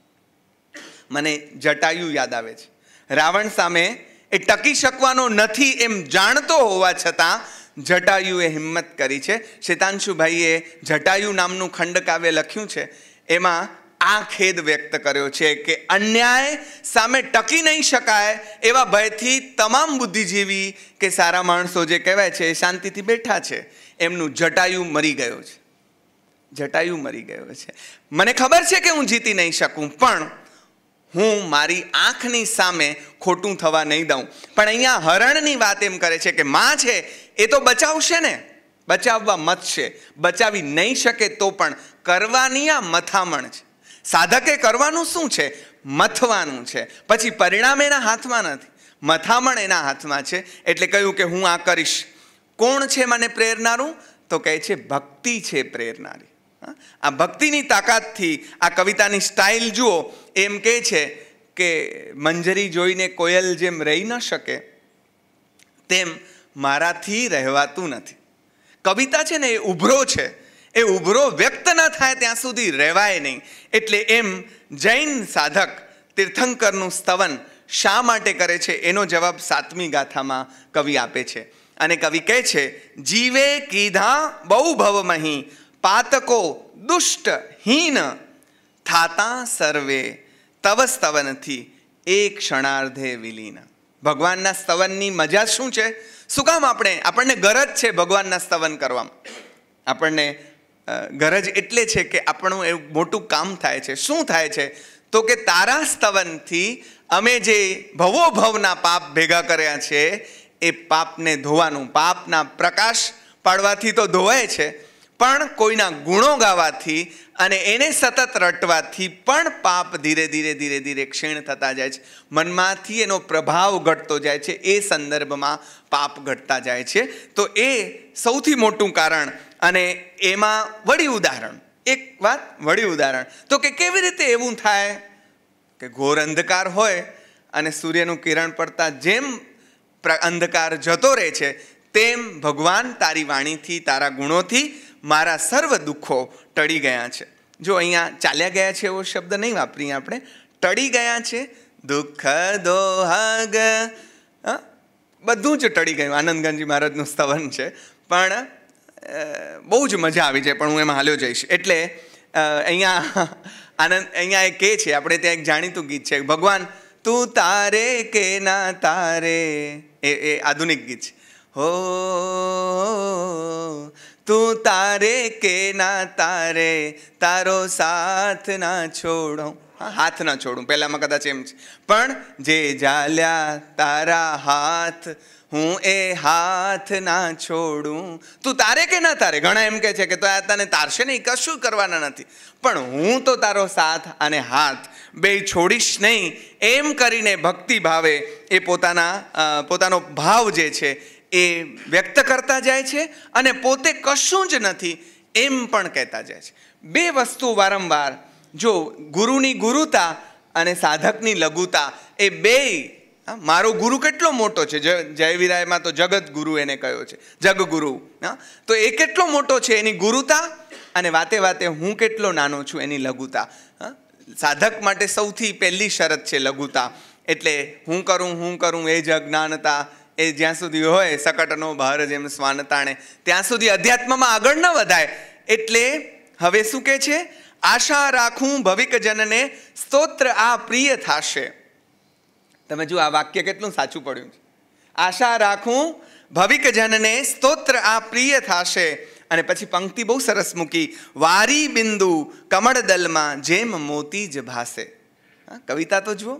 મને જટાયુ યાદ આવે છે. રાવણ સામે એ ટકી શકવાનો નથી એમ જાણતો હોવા છતાં જટાયુએ હિંમત કરી છે. શેતાંશુભાઈએ જટાયુ નામનું ખંડકાવ્ય લખ્યું છે, એમાં આ ખેદ વ્યક્ત કર્યો છે કે અન્યાય સામે ટકી નહીં શકાય એવા ભયથી તમામ બુદ્ધિજીવી કે સારા માણસો જે કહેવાય છે એ શાંતિથી બેઠા છે. એમનું જટાયુ મરી ગયો છે. જટાયુ મરી ગયો છે. મને ખબર છે કે હું જીતી નહીં શકું, પણ હું મારી આંખની સામે ખોટું થવા નહીં દઉં. પણ અહીંયા હરણની વાત એમ કરે છે કે માં છે એ તો બચાવશે ને, બચાવવા મત છે, બચાવી નહીં શકે તો પણ કરવાની આ મથામણ છે. સાધકે કરવાનું શું છે? મથવાનું છે. પછી પરિણામ એના હાથમાં નથી, મથામણ એના હાથમાં છે. એટલે કહ્યું કે હું આ કરીશ. કોણ છે મને પ્રેરનારું? તો કહે છે ભક્તિ છે પ્રેરનારી. આ ભક્તિની તાકાતથી આ કવિતાની સ્ટાઇલ જુઓ. એમ કહે છે કે મંજરી જોઈને કોયલ જેમ રહી ન શકે તેમ મારાથી રહેવાતું નથી. કવિતા છે ને એ ઉભરો છે, એ ઉભરો વ્યક્ત ન થાય ત્યાં સુધી રહેવાય નહીં. એટલે એમ જૈન સાધક તીર્થંકરનું સ્તવન શા માટે કરે છે એનો જવાબ 7મી ગાથામાં કવિ આપે છે અને કવિ કહે છે, જીવે કીધા બહુ ભવમહી, પાતકો દુષ્ટ હીન, થાતા સર્વે તવ સ્તવનથી એક ક્ષણાર્ધે વિલીન. ભગવાનના સ્તવનની મજા શું છે? શું કામ આપણને ગરજ છે ભગવાનના સ્તવન કરવામાં? આપણને ગરજ એટલે છે કે આપણું એવું મોટું કામ થાય છે. શું થાય છે? તો કે તારા સ્તવનથી અમે જે ભવો ભવના પાપ ભેગા કર્યા છે એ પાપને ધોવાનું, પાપના પ્રકાશ પાડવાથી તો ધોવાય છે, પણ કોઈના ગુણો ગાવાથી અને એને સતત રટવાથી પણ પાપ ધીરે ધીરે ધીરે ધીરે ક્ષીણ થતા જાય છે. મનમાંથી એનો પ્રભાવ ઘટતો જાય છે. એ સંદર્ભમાં પાપ ઘટતા જાય છે. તો એ સૌથી મોટું કારણ. અને એમાં વળી ઉદાહરણ, એક વાત વળી ઉદાહરણ, તો કે કેવી રીતે એવું થાય કે ઘોર અંધકાર હોય અને સૂર્યનું કિરણ પડતા જેમ અંધકાર જતો રહે છે, તેમ ભગવાન તારી વાણીથી, તારા ગુણોથી મારા સર્વ દુઃખો ટળી ગયા છે. જો અહીંયા ચાલ્યા ગયા છે એવો શબ્દ નહીં વાપરીએ આપણે, ટળી ગયા છે. દુઃખ દોહગ બધું જ ટળી ગયું. આનંદગંજી મહારાજનું સ્તવન છે, પણ બહુ જ મજા આવી જાય, પણ હું એમાં હાલ્યો જઈશ. એટલે અહીંયા એ કહે છે, આપણે ત્યાં એક જાણીતું ગીત છે, ભગવાન તું તારે કે ના તારે, એ આધુનિક ગીત છે. હો તું તારે કે ના તારે, તારો સાથ ના છોડું, હાથ ના છોડું, પહેલામાં કદાચ એમ છે, પણ જે ઝાલ્યા તારા હાથ, હું એ હાથ ના છોડું. તું તારે કે ના તારે, ઘણા એમ કહે છે કે તો આ તને તારશે નહીં, કશું કરવાના નથી, પણ હું તો તારો સાથ અને હાથ બે છોડીશ નહીં. એમ કરીને ભક્તિ ભાવે એ પોતાનો ભાવ જે છે એ વ્યક્ત કરતા જાય છે અને પોતે કશું જ નથી એમ પણ કહેતા જાય છે. બે વસ્તુ વારંવાર, જો ગુરુની ગુરુતા અને સાધકની લઘુતા, એ બે, મારો ગુરુ કેટલો મોટો છે, જયવીરાયમાં તો જગત ગુરુ એને કહ્યો છે, જગગુરુ. તો એ કેટલો મોટો છે એની ગુરુતા, અને વાતે વાતે હું કેટલો નાનો છું એની લઘુતા. સાધક માટે સૌથી પહેલી શરત છે લઘુતા. એટલે હું કરું એ જ અજ્ઞાનતા, એ જ્યાં સુધી હોય સકટનો બહાર જેમ શ્વાન તાણે, ત્યાં સુધી અધ્યાત્મમાં આગળ ન વધાય. એટલે હવે શું કહે છે? આશા રાખું ભવિક જનને, સ્તોત્ર આ પ્રિય થાશે. તમે જુઓ આ વાક્ય કેટલું સાચું પડ્યું છે. આશા રાખું ભવિક જનને, સ્તોત્ર આ પ્રિય થાશે. અને પછી પંક્તિ બહુ સરસ મૂકી, વારી બિંદુ કમળદલમાં જેમ મોતી જ ભાસે. કવિતા તો જુઓ,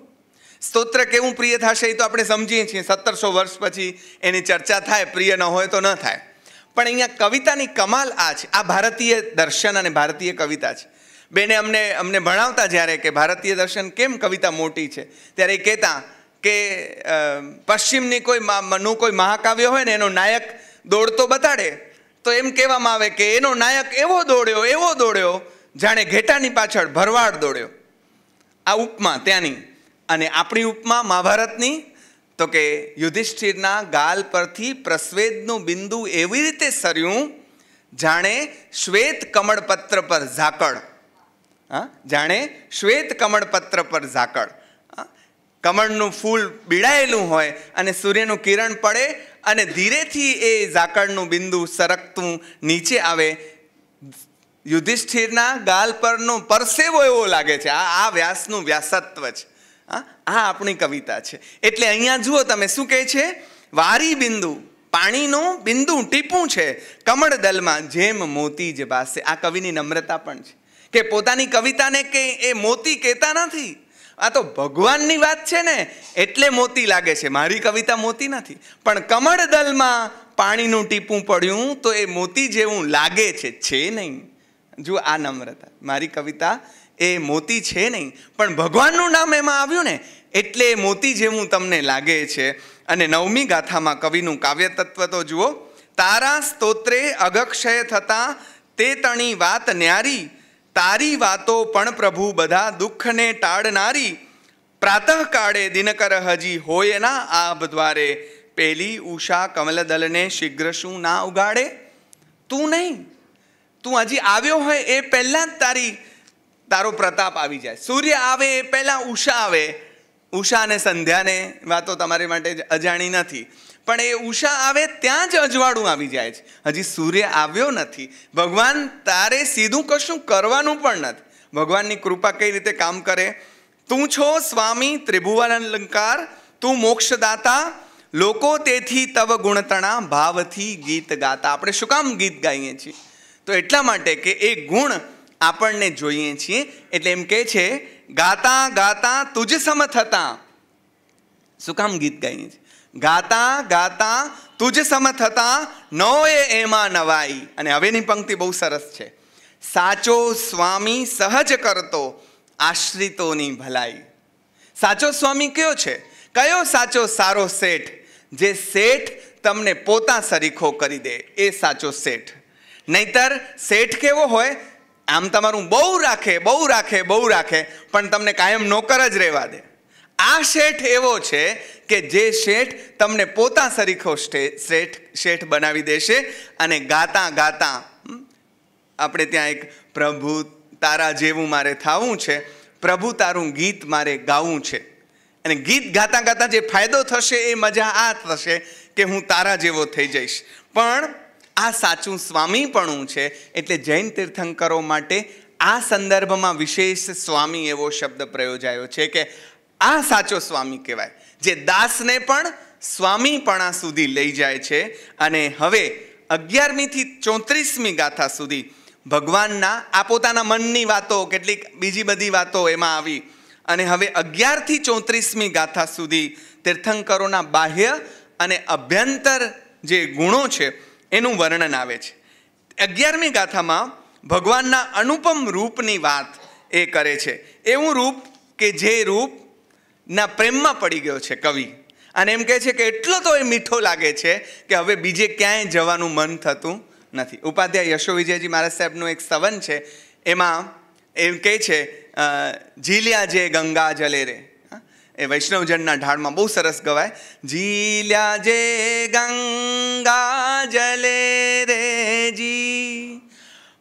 સ્તોત્ર કેવું પ્રિય થશે એ તો આપણે સમજીએ છીએ. 1700 વર્ષ પછી એની ચર્ચા થાય, પ્રિય ન હોય તો ન થાય. પણ અહીંયા કવિતાની કમાલ આ છે. આ ભારતીય દર્શન અને ભારતીય કવિતા છે. બેને અમને ભણાવતા જ્યારે કે ભારતીય દર્શન કેમ કવિતા મોટી છે, ત્યારે એ કહેતા કે પશ્ચિમની કોઈ મહાકાવ્ય હોય ને, એનો નાયક દોડતો બતાડે તો એમ કહેવામાં આવે કે એનો નાયક એવો દોડ્યો જાણે ઘેટાની પાછળ ભરવાડ દોડ્યો. આ ઉપમા ત્યાંની. અને આપણી ઉપમા મહાભારતની, તો કે યુધિષ્ઠિરના ગાલ પરથી પ્રસ્વેદનું બિંદુ એવી રીતે સર્યું જાણે શ્વેત કમળપત્ર પર ઝાકળ. જાણે શ્વેત કમળપત્ર પર ઝાકળ. કમળનું ફૂલ બીડાયેલું હોય અને સૂર્યનું કિરણ પડે અને ધીરેથી એ ઝાકળનું બિંદુ સરકતું નીચે આવે. યુધિષ્ઠિરના ગાલ પરનો પરસેવો એવો લાગે છે. આ વ્યાસનું વ્યાસત્વ છે. આ આપણી કવિતા છે. એટલે અહીંયા જુઓ તમે શું કહે છે? વારી બિંદુ, પાણીનું બિંદુ ટીપું છે કમળદલમાં જેમ મોતી જ ભાસે. આ કવિની નમ્રતા પણ છે કે પોતાની કવિતાને કે એ મોતી કહેતા નથી. આ તો ભગવાનની વાત છે ને એટલે મોતી લાગે છે, મારી કવિતા મોતી નથી. પણ કમળદલમાં પાણીનું ટીપું પડ્યું તો એ મોતી જેવું લાગે છે નહીં. જુઓ આ નમ્રતા. મારી કવિતા એ મોતી છે નહીં, પણ ભગવાનનું નામ એમાં આવ્યું ને એટલે મોતી જેવું તમને લાગે છે. અને 9મી ગાથામાં કવિનું કાવ્ય તત્વ તો જુઓ. તારા સ્તોત્રે અગક્ષય થતા તે તણી વાત ન્યારી, તારી વાતો પણ પ્રભુ બધા દુઃખને ટાળનારી. પ્રાતઃકાળે દિનકર હજી હોય ના આભ દ્વારે, પેલી ઉષા કમલદલને શીઘ્ર શું ના ઉગાડે. તું નહીં, તું હજી આવ્યો હોય એ પહેલાં જ તારો પ્રતાપ આવી જાય. સૂર્ય આવે એ પહેલાં ઉષા આવે. ઉષા અને સંધ્યાને વાતો તમારી માટે અજાણી નથી, પણ એ ઉષા આવે ત્યાં જ અજવાળું આવી જાય છે. હજી સૂર્ય આવ્યો નથી. ભગવાન તારે સીધું કશું કરવાનું પણ નથી. ભગવાનની કૃપા કઈ રીતે કામ કરે? તું છો સ્વામી ત્રિભુવન અલંકાર, તું મોક્ષદાતા, લોકો તેથી તવ ગુણતણા, ભાવથી ગીત ગાતા. આપણે શું કામ ગીત ગાઈએ છીએ? તો એટલા માટે કે એ ગુણ આપણને જોઈએ છીએ. એટલે એમ કહે છે ગાતા ગાતા તુજ સમ થતા. શું કામ ગીત ગાઈએ છીએ? ગાતા ગાતા તુજ સમ થતા, નોએ એમાં નવાઈ. અને હવેની પંક્તિ બહુ સરસ છે. સાચો સ્વામી સહજ કરતો, આશ્રિતોની ભલાઈ. સાચો સ્વામી કયો છે? કયો સાચો સારો શેઠ? જે શેઠ તમને પોતા સરીખો કરી દે, એ સાચો શેઠ. નહીતર શેઠ કેવો હોય? આમ તમારું બહુ રાખે બહુ રાખે બહુ રાખે, પણ તમને કાયમ નોકર જ રહેવા દે. આ શેઠ એવો છે કે જે શેઠ તમને પોતા સરીખો શેઠ બનાવી દેશે. અને ગાતા ગાતા આપણે ત્યાં એક પ્રભુ તારા જેવું મારે થાવું છે, પ્રભુ તારું ગીત મારે ગાવું છે. અને ગીત ગાતા ગાતા જે ફાયદો થશે એ મજા આ થશે કે હું તારા જેવો થઈ જઈશ. પણ આ સાચું સ્વામીપણું છે. એટલે જૈન તીર્થંકરો માટે આ સંદર્ભમાં વિશેષ સ્વામી એવો શબ્દ પ્રયોજાયો છે કે આ સાચો સ્વામી કહેવાય, જે દાસને પણ સ્વામીપણા સુધી લઈ જાય છે. અને હવે 11મી થી 34મી ગાથા સુધી ભગવાનના આ પોતાના મનની વાતો, કેટલીક બીજી બધી વાતો એમાં આવી. અને હવે 11 થી 34મી ગાથા સુધી તીર્થંકરોના બાહ્ય અને અભ્યંતર જે ગુણો છે એનું વર્ણન આવે છે. 11મી ગાથામાં ભગવાનના અનુપમ રૂપની વાત એ કરે છે. એવું રૂપ કે જે રૂપના પ્રેમમાં પડી ગયો છે કવિ. અને એમ કહે છે કે એટલો તો એ મીઠો લાગે છે કે હવે બીજે ક્યાંય જવાનું મન થતું નથી. ઉપાધ્યાય યશો વિજયજી મહારાજ સાહેબનું એક સ્તવન છે, એમાં એમ કહે છે ઝીલ્યા જે ગંગા જલે રે. એ વૈષ્ણવજનના ઢાળમાં બહુ સરસ ગવાય. ઝીલ્યા જે ગંગા જલે રે જી,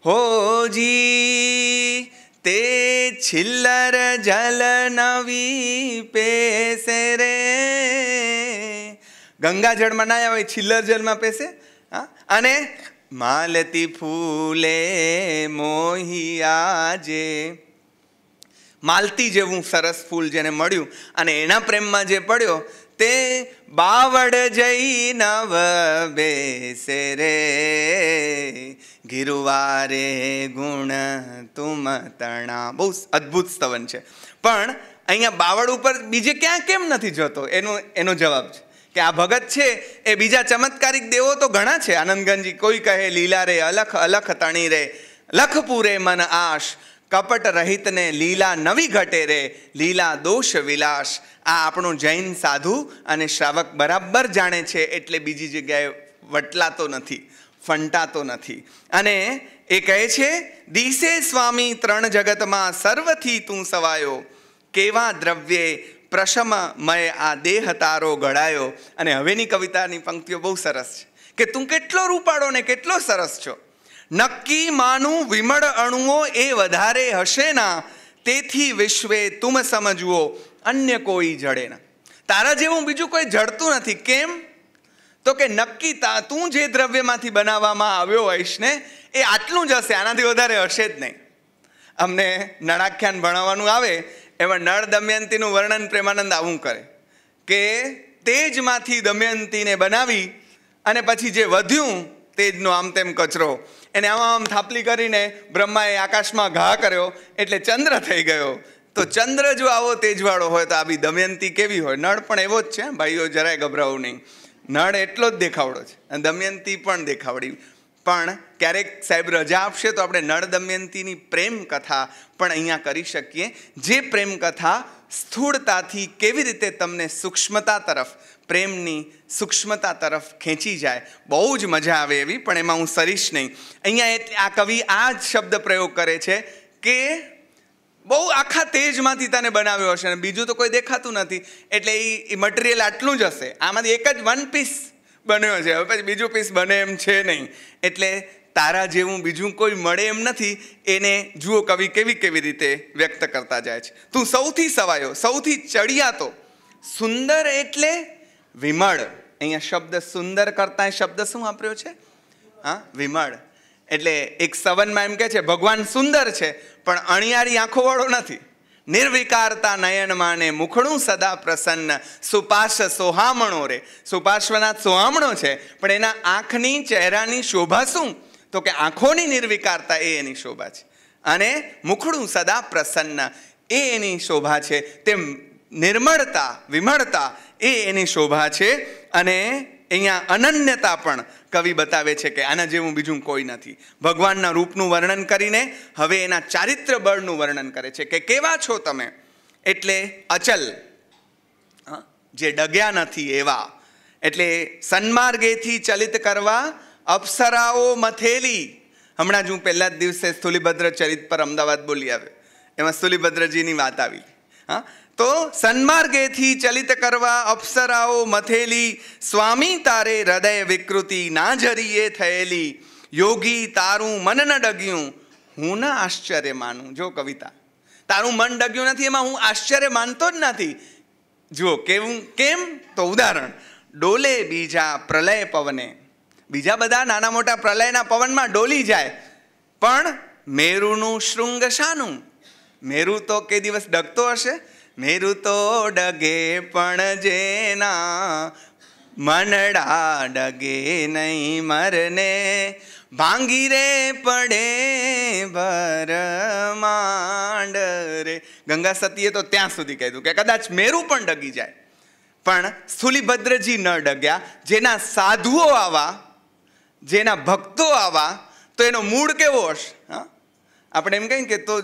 હો જી તે છિલ્લર જલ નવી પેસે રે. ગંગા જળમાં ના આવે, છિલ્લર જલમાં પેસે. અને માલતી ફૂલે મોહિયા જે, માલતી જેવું સરસ ફૂલ જેને મળ્યું અને એના પ્રેમમાં જે પડ્યો તે બાવડ જઈ નવ બેસે રે. ગિરુવારે ગુણ તુમ તણા. બહુ અદ્ભુત સ્તવન છે. પણ અહીંયા બાવડ ઉપર બીજે ક્યાં કેમ નથી જતો? એનો જવાબ છે કે આ ભગત છે એ બીજા ચમત્કારિક દેવો તો ઘણા છે. આનંદગંજી કોઈ કહે લીલા રે અલખ અલખ તણી રે, લખ પૂરે મન આશ, કપટ રહિતને લીલા નવી ઘટે રે, લીલા દોષ વિલાસ. આ આપણો જૈન સાધુ અને શ્રાવક બરાબર જાણે છે. એટલે બીજી જગ્યાએ વટલાતો નથી, ફંટાતો નથી. અને એ કહે છે દિશે સ્વામી ત્રણ જગતમાં સર્વથી તું સવાયો, કેવા દ્રવ્યે પ્રશમમય આ દેહ તારો ઘડાયો. અને હવેની કવિતાની પંક્તિઓ બહુ સરસ છે કે તું કેટલો રૂપાળો ને કેટલો સરસ છો. નક્કી માનું વિમળ અણુઓ એ વધારે હશે ના, તેથી વિશ્વે તુમ સમજવો અન્ય કોઈ જડે ના. તારા જેવું બીજું કોઈ જડતું નથી. કેમ? તો કે નક્કી તું જે દ્રવ્યમાંથી બનાવવામાં આવ્યો હોઈશ ને એ આટલું જ હશે, આનાથી વધારે હશે જ નહીં. અમને નળાખ્યાન ભણાવવાનું આવે એમાં નળ દમયંતીનું વર્ણન પ્રેમાનંદ આવું કરે કે તેજમાંથી દમયંતીને બનાવી અને પછી જે વધ્યું તેજનો આમ તેમ કચરો એને આમ થાપલી કરીને બ્રહ્માએ આકાશમાં ઘા કર્યો એટલે ચંદ્ર થઈ ગયો. તો ચંદ્ર જો આવો તેજવાળો હોય તો આવી દમયંતી કેવી હોય? નળ પણ એવો જ છે ભાઈઓ, જરાય ગભરાવું નહીં. નળ એટલો જ દેખાવડો છે અને દમયંતી પણ દેખાવડી. પણ ક્યારેક સાહેબ રજા આપશે તો આપણે નળ દમયંતીની પ્રેમ કથા પણ અહીંયા કરી શકીએ. જે પ્રેમ કથા સ્થૂળતાથી કેવી રીતે તમને સૂક્ષ્મતા તરફ, પ્રેમની સૂક્ષ્મતા તરફ ખેંચી જાય, બહુ જ મજા આવે એવી. પણ એમાં હું સરીશ નહીં. અહીંયા આ કવિ આ જ શબ્દ પ્રયોગ કરે છે કે બહુ આખા તેજમાંથી તને બનાવ્યો હશે અને બીજું તો કોઈ દેખાતું નથી, એટલે એ મટીરિયલ આટલું જ હશે. આમાંથી એક જ વન પીસ બન્યો છે, હવે પછી બીજું પીસ બને એમ છે નહીં. એટલે તારા જેવું બીજું કોઈ મળે એમ નથી. એને જુઓ કવિ કેવી રીતે વ્યક્ત કરતા જાય છે. તું સૌથી સવાયો, સૌથી ચડિયાતો, સુંદર એટલે વિમળ અહીંયા શબ્દ સુંદર કરતા શબ્દ શું વાપર્યો છે? હા, વિમળ. એટલે એક સવનમાં એમ કે છે ભગવાન સુંદર છે પણ અણિયારી આંખો વાળો નથી. નિર્વિકારતા નયન માને મુખડું સદા પ્રસન્ન સુપાર્શ સોહામણો રે. સુપાર્શ્વનાથ સોહામણો છે પણ એના આંખની ચહેરાની શોભા શું? તો કે આંખોની નિર્વિકારતા એ એની શોભા છે, અને મુખડું સદા પ્રસન્ન એ એની શોભા છે. તેમ નિર્મળતા વિમળતા એ એની શોભા છે. અને અહીંયા અનન્યતા પણ કવિ બતાવે છે કે આના જેવું બીજું કોઈ નથી. ભગવાનના રૂપનું વર્ણન કરીને હવે એના ચારિત્ર બળનું વર્ણન કરે છે કે કેવા છો તમે, એટલે અચલ, જે ડગ્યા નથી એવા. એટલે સન્માર્ગેથી ચલિત કરવા અપ્સરાઓ મથેલી. હમણાં જ હું પહેલા જ દિવસે સ્થુલિભદ્ર ચરિત પર અમદાવાદ બોલી આવ્યો, એમાં સ્થુલિભદ્રજીની વાત આવી. હા, તો સન્માર્ગેથી ચલિત કરવા અપ્સરાઓ મથેલી, સ્વામી તારે હૃદય વિકૃતિ ના જરીએ થયેલી, યોગી તારું મન ન ડગ્યું હું ન આશ્ચર્ય માનું. જો કવિતા, તારું મન ડગ્યું નથી એમાં હું આશ્ચર્ય માનતો જ નથી. જુઓ કેમ, તો ઉદાહરણ, ડોલે બીજા પ્રલય પવને. બીજા બધા નાના મોટા પ્રલયના પવનમાં ડોલી જાય, પણ મેરુનું શૃંગ શાનું? મેરુ તો કે દિવસ ડગતો હશે? મેરુ તો ડગે પણ જેના મનડા ડગે નહીં મરને, ભાંગી રે પડે ભરમાંડ રે. ગંગા સતીએ તો ત્યાં સુધી કીધું કે કદાચ મેરુ પણ ડગી જાય, પણ સ્થુલિભદ્રજી ન ડગ્યા. જેના સાધુઓ આવા, જેના ભક્તો આવા, તો એનો મૂળ કેવો હશે? હા, આપણે એમ કહીએ કે તો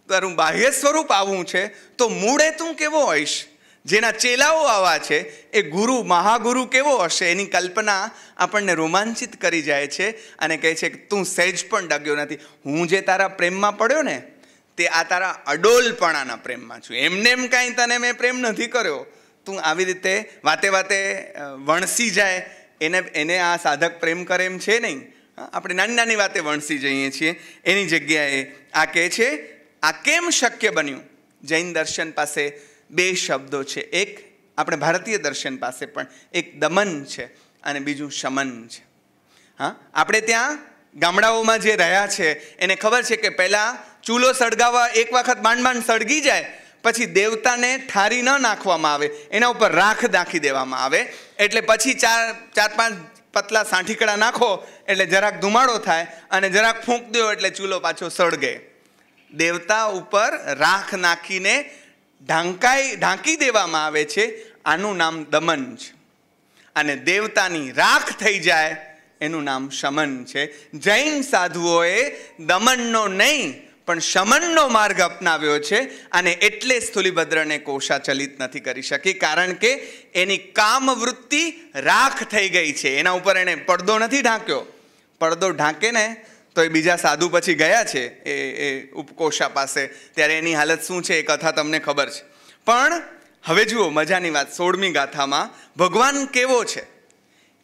તારું બાહ્ય સ્વરૂપ આવું છે, તો મૂળે તું કેવો હોઈશ? જેના ચેલાઓ આવા છે એ ગુરુ મહાગુરુ કેવો હશે? એની કલ્પના આપણને રોમાંચિત કરી જાય છે અને કહે છે કે તું સહેજ પણ ડગ્યો નથી. હું જે તારા પ્રેમમાં પડ્યો ને, તે આ તારા અડોલપણાના પ્રેમમાં છું. એમને એમ કાંઈ તને મેં પ્રેમ નથી કર્યો. તું આવી રીતે વાતે વાતે વણસી જાય, એને આ સાધક પ્રેમ કરે એમ છે નહીં. આપણે નાની નાની વાતે વણસી જઈએ છીએ. એની જગ્યાએ આ કહે છે આ કેમ શક્ય બન્યું? જૈન દર્શન પાસે બે શબ્દો છે. એક આપણે ભારતીય દર્શન પાસે પણ એક દમન છે અને બીજું શમન છે. હા, આપણે ત્યાં ગામડાઓમાં જે રહ્યા છે એને ખબર છે કે પહેલાં ચૂલો સળગાવવા એક વખત માંડ સળગી જાય પછી દેવતાને ઠારી ન નાખવામાં આવે, એના ઉપર રાખ નાખી દેવામાં આવે. એટલે પછી ચાર પાંચ પતલા સાંઠીકડા નાખો એટલે જરાક ધુમાડો થાય અને જરાક ફૂંક દો એટલે ચૂલો પાછો સળગે. દેવતા ઉપર રાખ નાખીને ઢાંકી દેવામાં આવે છે. આનું નામ દમન છે. અને દેવતાની રાખ થઈ જાય એનું નામ શમન છે. જૈન સાધુઓએ દમનનો નહીં પણ શમનનો માર્ગ અપનાવ્યો છે. અને એટલે સ્થુલિભદ્રને કોષાચલિત નથી કરી શકી, કારણ કે એની કામવૃત્તિ રાખ થઈ ગઈ છે. એના ઉપર એને પડદો નથી ઢાંક્યો. પડદો ઢાંકે ને તો એ બીજા સાધુ પછી ગયા છે એ ઉપકોષા પાસે, ત્યારે એની હાલત શું છે એ કથા તમને ખબર છે. પણ હવે જુઓ મજાની વાત, 16મી ગાથામાં ભગવાન કેવો છે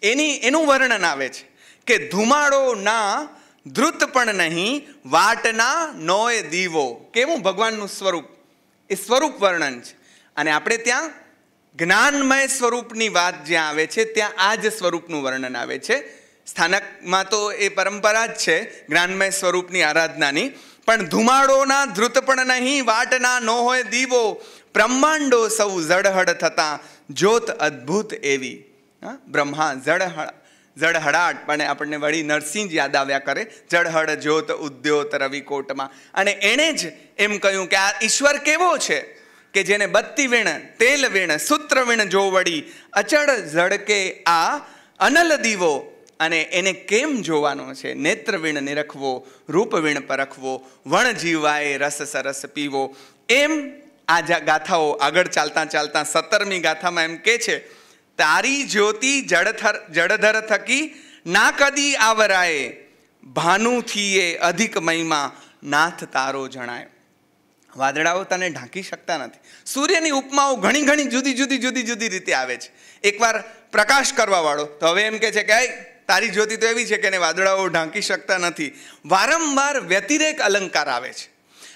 એનું વર્ણન આવે છે કે ધુમાડો ના ધ્રુત પણ નહીં, વાટના નોય દીવો. કેવું ભગવાનનું સ્વરૂપ, એ સ્વરૂપ વર્ણન છે. અને આપણે ત્યાં જ્ઞાનમય સ્વરૂપની વાત જ્યાં આવે છે ત્યાં આ જ સ્વરૂપનું વર્ણન આવે છે. સ્થાનકમાં તો એ પરંપરા જ છે જ્ઞાનમય સ્વરૂપની આરાધનાની. પણ ધુમાડોના ધ્રુત પણ નહીં, વાટના ન હોય દીવો, બ્રહ્માંડો સૌ જળહળ થતા જ્યોત અદ્ભુત એવી. બ્રહ્મા જળહળાટ, પણ આપણને વળી નરસિંહ યાદ આવ્યા કરે. જળહળ જ્યોત ઉદ્યોત રવિકોટમાં. અને એણે જ એમ કહ્યું કે આ ઈશ્વર કેવો છે કે જેને બત્તી વીણ તેલ વીણ સૂત્ર વીણ જો વળી અચળ ઝળકે આ અનલ દીવો. અને એને કેમ જોવાનો છે? નેત્ર વીણ નિરખવો, રૂપ વીણ પરખવો, વણ જીવાય રસ સરસ પીવો. એમ આ ગાથાઓ આગળ ચાલતા 17મી ગાથામાં એમ કે છે તારી જ્યોતિ જળધર થકી ના કદી આવરાય, ભાનુથી એ અધિક મહિમા નાથ તારો જણાય. વાદળાઓ તને ઢાંકી શકતા નથી. સૂર્યની ઉપમાઓ ઘણી જુદી રીતે આવે છે. એકવાર પ્રકાશ કરવા વાળો તો હવે એમ કે છે કે તારી જ્યોતિ તો એવી છે કે એને વાદળાઓ ઢાંકી શકતા નથી. વારંવાર વ્યતિરેક અલંકાર આવે છે.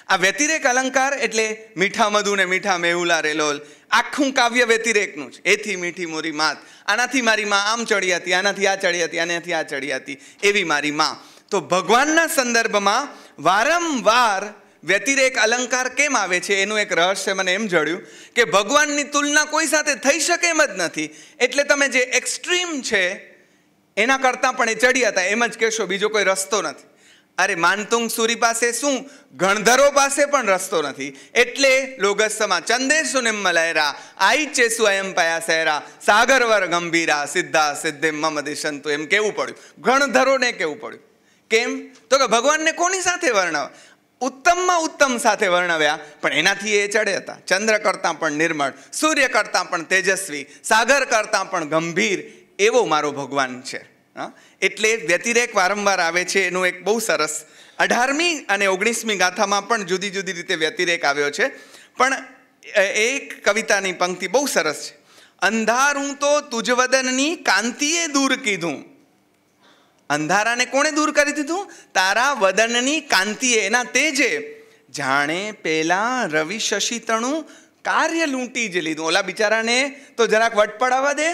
આ વ્યતિરેક અલંકાર એટલે મીઠા મધુ ને મીઠા મેહુલા રેલોલ, આખું કાવ્ય વ્યતિરેકનું છે. એથી મીઠી મોરી માત, આનાથી મારી માં આમ ચડી હતી, આનાથી આ ચડી હતી, આનાથી આ ચડી હતી, એવી મારી માં. તો ભગવાનના સંદર્ભમાં વારંવાર વ્યતિરેક અલંકાર કેમ આવે છે એનું એક રહસ્ય મને એમ જડ્યું કે ભગવાનની તુલના કોઈ સાથે થઈ શકે એમ જ નથી. એટલે તમે જે એક્સ્ટ્રીમ છે એના કરતાં પણ એ ચડી હતા એમ જ કહેશો, બીજો કોઈ રસ્તો નથી. અરે માનતુંગ સુરી પાસે શું, ગણધરો પાસે પણ રસ્તો નથી. એટલે લોગસમાં ચંદેશુ નિમ્મલયરા આઈચે સ્વયં પયા સહેરા સાગરવર ગંભીરા સિદ્ધા સિદ્ધે મમ દિશંતુ, એમ કેવું પડ્યું, ગણધરોને કેવું પડ્યું. કેમ? તો કે ભગવાનને કોની સાથે વર્ણવ, ઉત્તમમાં ઉત્તમ સાથે વર્ણવ્યા, પણ એનાથી એ ચડે હતા. ચંદ્ર કરતાં પણ નિર્મળ, સૂર્ય કરતાં પણ તેજસ્વી, સાગર કરતાં પણ ગંભીર, એવો મારો ભગવાન છે. એટલે વ્યતિરેક વારંવાર આવે છે. એનું એક બહુ સરસ 18મી અને 19મી ગાથામાં પણ જુદી જુદી રીતે વ્યતિરેક આવ્યો છે. પણ એક કવિતાની પંક્તિ બહુ સરસ છે. અંધારું તો તુજ વદનની કાંતિએ દૂર કીધું. અંધારાને કોણે દૂર કરી દીધું? તારા વદનની કાંતિએ, એના તેજે. જાણે પેલા રવિ શશી તણું કાર્ય લૂંટી જ લીધું. ઓલા બિચારાને તો જરાક વટ પડાવવા દે.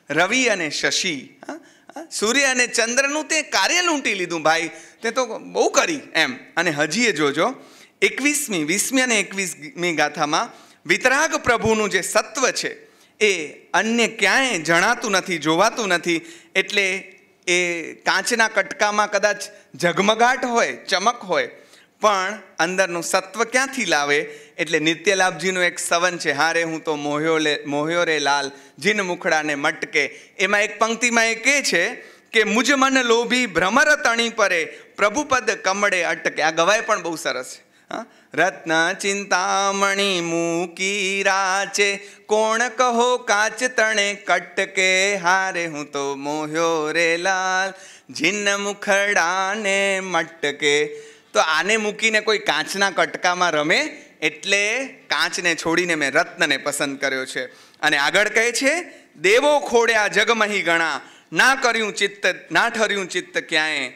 રવિ અને શશી, સૂર્ય અને ચંદ્રનું તે કાર્ય લૂંટી લીધું ભાઈ, તે તો બહુ કરી એમ. અને હજી એ જોજો 21મી 20મી અને 21મી ગાથામાં વિતરાગ પ્રભુનું જે સત્વ છે એ અન્ય ક્યાંય જણાતું નથી, જોવાતું નથી. એટલે એ કાચના કટકામાં કદાચ ઝગમગાટ હોય, ચમક હોય, પણ અંદરનું સત્વ ક્યાંથી લાવે? એટલે નિત્યલાભજીનું એક સવન છે, હારે હું તો મોહ્યો રે લાલ જીન મુખડાને મટકે. એમાં એક પંક્તિમાં એ કહે છે કે મુજ મન લોભી ભ્રમર તણી પરે પ્રભુપદ કમળે અટકે. આ ગવાય પણ બહુ સરસ છે. રત્ન ચિંતામણી મૂકી રાચે કોણ કહો કાચ તણે કટકે, હારે હું તો મોહ્યો રે લાલ જીન મુખડાને મટકે. તો આને મૂકીને કોઈ કાચના કટકામાં રમે, એટલે કાચને છોડીને મેં રત્નને પસંદ કર્યો છે. અને આગળ કહે છે દેવો ખોડ્યા જગમહી ગણા ના કર્યું ચિત્ત ના ઠર્યું ચિત્ત ક્યાંય,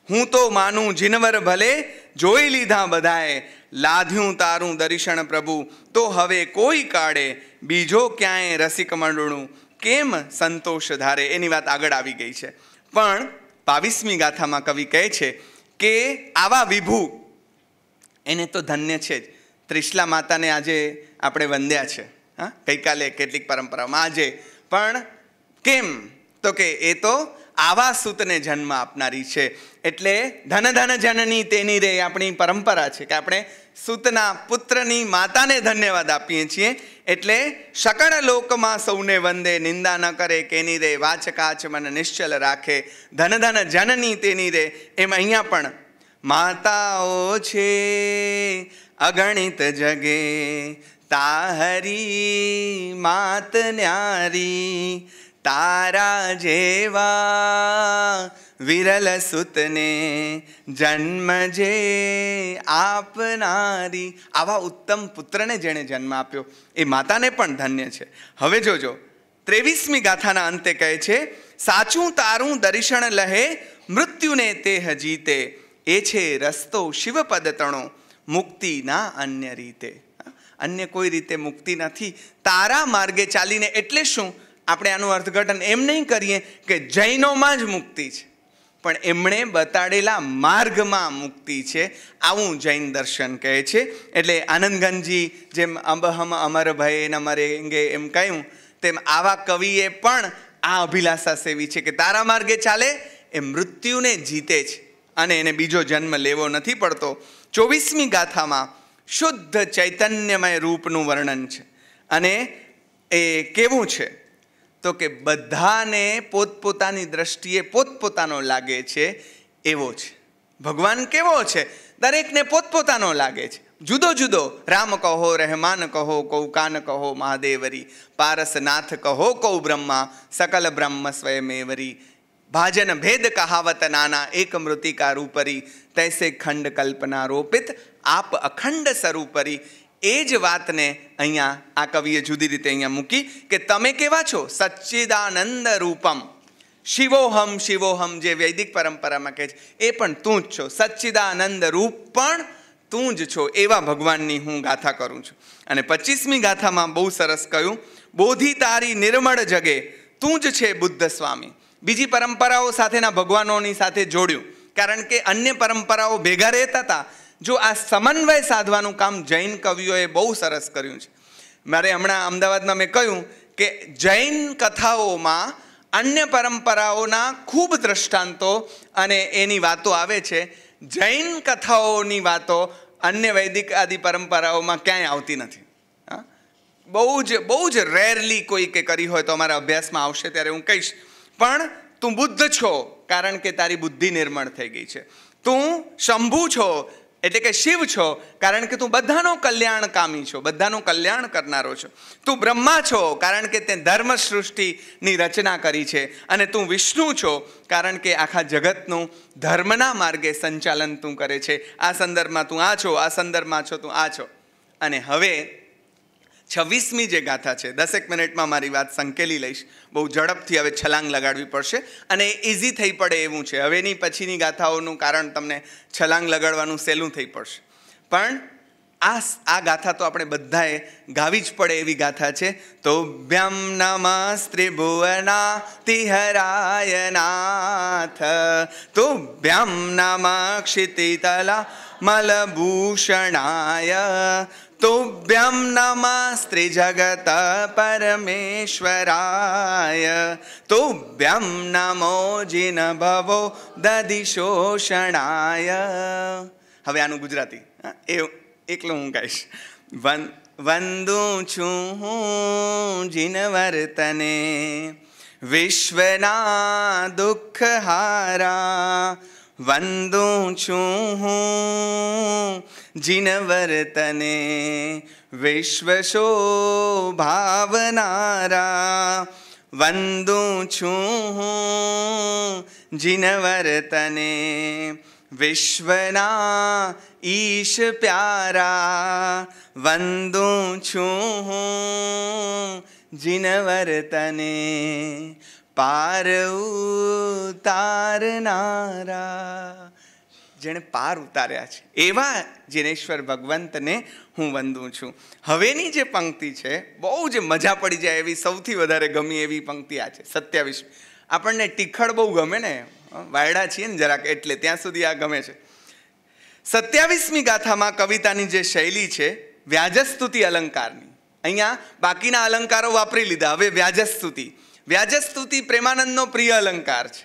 હું તો માનું જીનવર ભલે જોઈ લીધા બધાએ, લાધ્યું તારું દર્શન પ્રભુ તો હવે કોઈ કાળે, બીજો ક્યાંય રસિક મંડળું કેમ સંતોષ ધારે. એની વાત આગળ આવી ગઈ છે. પણ 22મી ગાથામાં કવિ કહે છે કે આવા વિભુ એને તો ધન્ય છે જ. ત્રિશલા માતાને આજે આપણે વંદ્યા છે, ગઈકાલે કેટલીક પરંપરામાં, આજે પણ કેમ? તો કે એ તો આવા સૂતને જન્મ આપનારી છે. એટલે ધન ધન જનની તેની રે આપણી પરંપરા છે કે આપણે સૂતના પુત્રની માતાને ધન્યવાદ આપીએ છીએ. એટલે સકળ લોકમાં સૌને વંદે, નિંદા ન કરે કેની રે, વાચકાચ મન નિશ્ચલ રાખે, ધન ધન જનની તેની રે. એમ અહીંયા પણ માતાઓ છે અગણિત જગે, તાહરી માત ન્યારી, તારા જેવા વિરલ સુતને જન્મ જે આપનારી. આવા ઉત્તમ પુત્રને જેણે જન્મ આપ્યો એ માતાને પણ ધન્ય છે. હવે જોજો 23મી ગાથાના અંતે કહે છે સાચું તારું દર્શન લહે મૃત્યુને તે હજીતે, એ છે રસ્તો શિવપદ તણો મુક્તિ ના અન્ય રીતે. અન્ય કોઈ રીતે મુક્તિ નથી, તારા માર્ગે ચાલીને. એટલે શું? આપણે આનું અર્થઘટન એમ નહીં કરીએ કે જૈનોમાં જ મુક્તિ છે, પણ એમણે બતાડેલા માર્ગમાં મુક્તિ છે, આવું જૈન દર્શન કહે છે. એટલે આનંદગંજી જેમ અંબહમ અમર ભય ન મરેંગે એમ કહ્યું, તેમ આવા કવિએ પણ આ અભિલાષા સેવી છે કે તારા માર્ગે ચાલે એ મૃત્યુને જીતે છે અને એને બીજો જન્મ લેવો નથી પડતો. 24મી ગાથામાં શુદ્ધ ચૈતન્યમય રૂપનું વર્ણન છે. અને એ કેવું છે? તો કે બધાને પોતપોતાની દ્રષ્ટિએ પોતપોતાનો લાગે છે એવો છે. ભગવાન કેવો છે? દરેકને પોતપોતાનો લાગે છે, જુદો જુદો. રામ કહો, રહેમાન કહો, કૌ કાન કહો મહાદેવરી, પારસનાથ કહો કૌ બ્રહ્મા, સકલ બ્રહ્મ સ્વયમેવરી. ભાજન ભેદ કહાવત નાના, એક મૃતિકા રૂપરી, તૈસે ખંડ કલ્પના રોપિત, આપ અખંડ સ્વરૂપરી. એ જ વાતને અહીંયા આ કવિએ જુદી રીતે અહીંયા મૂકી કે તમે કેવા છો? સચ્ચિદાનંદ રૂપમ, શિવોહમ શિવોહમ, જે વૈદિક પરંપરામાં કહે છે એ પણ તું જ છો. સચ્ચિદાનંદ રૂપ પણ તું જ છો એવા ભગવાનની હું ગાથા કરું છું. અને 25મી ગાથામાં બહુ સરસ કહ્યું, બોધિ તારી નિર્મળ જગે તું જ છે બુદ્ધ સ્વામી. બીજી પરંપરાઓ સાથેના ભગવાનોની સાથે જોડ્યું, કારણ કે અન્ય પરંપરાઓ ભેગા રહેતા હતા. જો આ સમન્વય સાધવાનું કામ જૈન કવિઓએ બહુ સરસ કર્યું છે. મારે હમણાં અમદાવાદમાં મેં કહ્યું કે જૈન કથાઓમાં અન્ય પરંપરાઓના ખૂબ દ્રષ્ટાંતો અને એની વાતો આવે છે. જૈન કથાઓની વાતો અન્ય વૈદિક આદિ પરંપરાઓમાં ક્યાંય આવતી નથી. બહુ જ રેરલી કોઈ કે કરી હોય તો અમારા અભ્યાસમાં આવશે ત્યારે હું કહીશ. પણ તું બુદ્ધ છો કારણ કે તારી બુદ્ધિ નિર્મળ થઈ ગઈ છે. તું શંભુ છો એટલે કે શિવ છો કારણ કે તું બધાનો કલ્યાણકામી છો, બધાનું કલ્યાણ કરનારો છો. તું બ્રહ્મા છો કારણ કે તે ધર્મ સૃષ્ટિની રચના કરી છે. અને તું વિષ્ણુ છો કારણ કે આખા જગતનું ધર્મના માર્ગે સંચાલન તું કરે છે. આ સંદર્ભમાં તું આ છો, આ સંદર્ભમાં છો તું આ છો. અને હવે 26મી જે ગાથા છે, 10 મિનિટમાં મારી વાત સંકેલી લઈશ. બહુ ઝડપથી હવે છલાંગ લગાડવી પડશે અને ઇઝી થઈ પડે એવું છે. હવેની પછીની ગાથાઓનું કારણ તમને છલાંગ લગાડવાનું સહેલું થઈ પડશે. પણ આ ગાથા તો આપણે બધાએ ગાવી જ પડે એવી ગાથા છે. તો ભ્યમ નમઃ ત્રિભુવના તિહરાય નાથ, તો ભ્યમ નમઃ ક્ષિતિતલા મલભૂષણાય, તુભ્યમ નમઃ સ્ત્રીજગત પરમેશ્વરાય, તુભ્યમ નમો જિનભવો દધિશોષણાય. હવે આનું ગુજરાતી એકલું હું ગાઈશ. વંદું છું હું જિનવર્તને વિશ્વના દુઃખ હારા, વંદું છું હું જિનવર્તને વિશ્વ શોભાવનારા, વંદું છું હું જિનવર્તને વિશ્વના ઈશ પ્યારા, વંદું છું હું જિનવર્તને પાર ઉતારનારા. જેણે પાર ઉતાર્યા છે એવા જિનેશ્વર ભગવંતને હું વંદું છું. હવેની જે પંક્તિ છે બહુ જ મજા પડી જાય એવી, સૌથી વધારે ગમી એવી પંક્તિ આ છે 27. આપણને ટીખળ બહુ ગમે ને, વાયડા છીએ ને જરાક, એટલે ત્યાં સુધી આ ગમે છે. 27મી ગાથામાં કવિતાની જે શૈલી છે વ્યાજસ્તુતિ અલંકારની. અહીંયા બાકીના અલંકારો વાપરી લીધા, હવે વ્યાજસ્તુતિ. વ્યાજસ્તુતિ પ્રેમાનંદનો પ્રિય અલંકાર છે.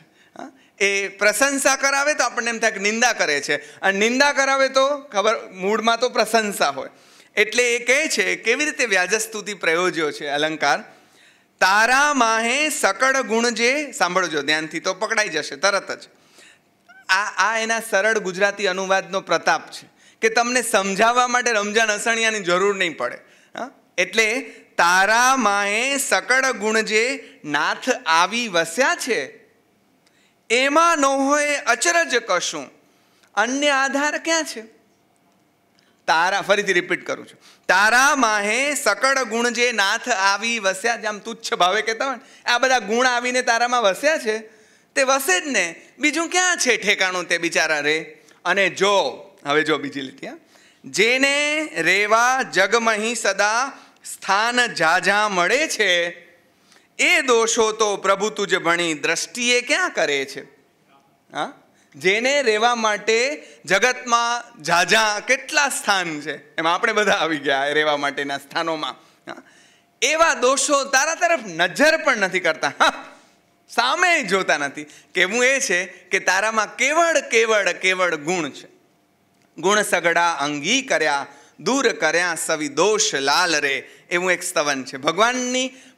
એ પ્રશંસા કરાવે તો આપણને એમ થાય કે નિંદા કરે છે, અને નિંદા કરાવે તો ખબર મૂળમાં તો પ્રશંસા હોય. એટલે એ કહે છે કેવી રીતે વ્યાજસ્તુતિ પ્રયોજ્યો છે અલંકાર. તારા માહે સકળ ગુણ જે, સાંભળજો ધ્યાનથી તો પકડાઈ જશે તરત જ. આ એના સરળ ગુજરાતી અનુવાદનો પ્રતાપ છે કે તમને સમજાવવા માટે રમજાન અસણિયાની જરૂર નહીં પડે. એટલે તારા માહે સકળ ગુણ જે નાથ આવી વસ્યા છે, એમાં ન હોય અચરજ કશું, અન્ય આધાર ક્યાં છે. તારા, ફરીથી રિપીટ કરું છું, તારા માહે સકળ ગુણ જે નાથ આવી વસ્યા, જેમ તુચ્છ ભાવે કહેતા હોય ને, આ બધા ગુણ આવીને તારામાં વસ્યા છે, તે વસે જ ને, બીજું ક્યાં છે ઠેકાણું તે બિચારા રે. અને જો હવે જો બીજી લીટી, જેને રેવા જગમહી સદા સ્થાન જાજા મળે છે, એ દોષો તો પ્રભુ તુજ ભણી દ્રષ્ટિએ ક્યાં કરે છે. હા, જેને રહેવા માટે જગતમાં ઝાઝા કેટલા સ્થાન છે, એમાં આપણે બધા આવી ગયા રહેવા માટેના સ્થાનોમાં. એવા દોષો તારા તરફ નજર પણ નથી કરતા, સામે જોતા નથી. કહેવું એ છે કે તારામાં કેવળ કેવળ કેવળ ગુણ છે. ગુણ સગડા અંગી કર્યા, દૂર કર્યા સવિ દોષ લાલ રે, એવું એક સ્તવન છે.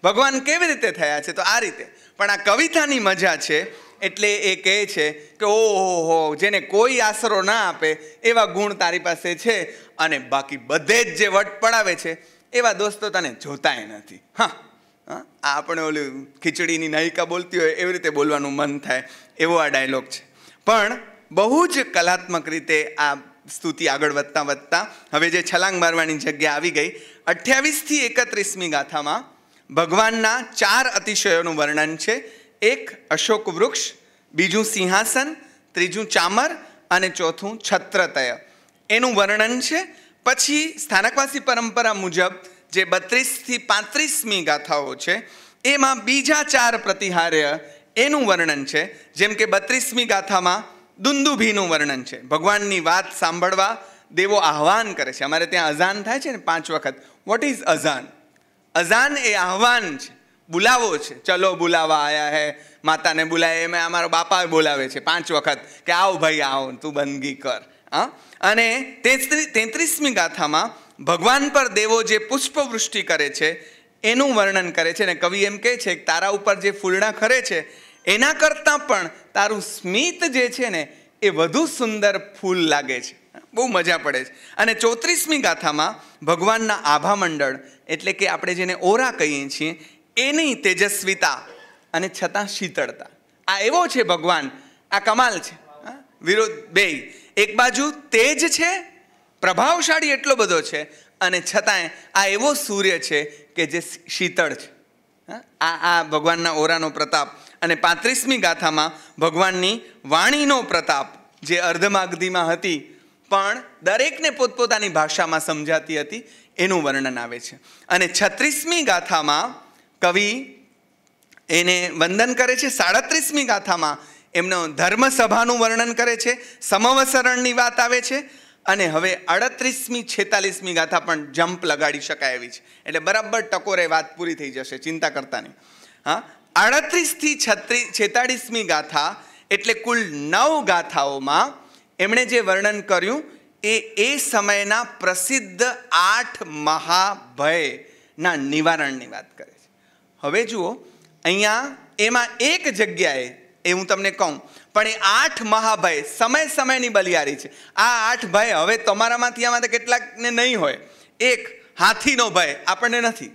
ભગવાન કેવી રીતે થયા છે તો આ રીતે. પણ આ કવિતાની મજા છે એટલે એ કહે છે કે ઓહો, જેને કોઈ આશરો ના આપે એવા ગુણ તારી પાસે છે, અને બાકી બધે જ જે વટ પડાવે છે એવા દોસ્તો તને જોતાય નથી. આપણે ઓલું ખીચડીની નાયિકા બોલતી હોય એવી રીતે બોલવાનું મન થાય એવો આ ડાયલોગ છે. પણ બહુ જ કલાત્મક રીતે આ સ્તુતિ આગળ વધતા વધતા હવે જે છલાંગ મારવાની જગ્યા આવી ગઈ. 28 થી 31મી ગાથામાં ભગવાનના 4 અતિશયોનું વર્ણન છે. એક અશોક વૃક્ષ, બીજું સિંહાસન, ત્રીજું ચામર અને ચોથું છત્રતય. એનું વર્ણન છે. પછી સ્થાનકવાસી પરંપરા મુજબ જે 32 થી 35મી ગાથાઓ છે એમાં બીજા 4 પ્રતિહાર્ય એનું વર્ણન છે. જેમ કે 32મી ગાથામાં દુંદુભીનું વર્ણન છે. ભગવાનની વાત સાંભળવા દેવો આહવાન કરે છે. અમારે ત્યાં અઝાન થાય છે ને 5 વખત. What is azaan? અઝાન એ આહવાન છે, બોલાવો છે. ચલો બુલાવા આયા હે, માતાને બોલાવે. એમાં અમારો બાપા બોલાવે છે 5 વખત કે આવ ભાઈ આવ, તું બંદગી કર. અને 33મી ગાથામાં ભગવાન પર દેવો જે પુષ્પવૃષ્ટિ કરે છે એનું વર્ણન કરે છે. ને કવિ એમ કહે છે કે તારા ઉપર જે ફૂલડા ખરે છે એના કરતાં પણ તારું સ્મિત જે છે ને એ વધુ સુંદર ફૂલ લાગે છે. બહુ મજા પડે છે. અને 34મી ગાથામાં ભગવાનના આભા મંડળ એટલે કે આપણે જેને ઓરા કહીએ છીએ એની તેજસ્વીતા અને છતાં શીતળતા. આ એવો છે ભગવાન, આ કમાલ છે. વિરોધ બે, એક બાજુ તેજ છે, પ્રભાવશાળી એટલો બધો છે, અને છતાંય આ એવો સૂર્ય છે કે જે શીતળ છે. આ ભગવાનના ઓરાનો પ્રતાપ. અને 35મી ગાથામાં ભગવાનની વાણીનો પ્રતાપ જે અર્ધમાગધીમાં હતી પણ દરેકને પોતપોતાની ભાષામાં સમજાતી હતી એનું વર્ણન આવે છે. અને 36મી ગાથામાં કવિ એને વંદન કરે છે. 37મી ગાથામાં એમનો ધર્મસભાનું વર્ણન કરે છે, સમવસરણની વાત આવે છે. અને હવે 38મી 46મી ગાથા પણ જમ્પ લગાડી શકાય એવી છે. એટલે બરાબર ટકોરે વાત પૂરી થઈ જશે, ચિંતા કરતા નહીં. 38 થી 46મી ગાથા એટલે કુલ 9 ગાથાઓમાં એમણે જે વર્ણન કર્યું એ સમયના પ્રસિદ્ધ 8 મહાભયના નિવારણની વાત કરે છે. હવે જુઓ, અહીંયા એમાં એક જગ્યાએ એ હું તમને કહું, પણ એ 8 મહાભય સમયની બલિયારી છે. આ 8 ભય હવે તમારામાંથી આમાં કેટલાકને નહીં હોય. એક હાથીનો ભય આપણને નથી.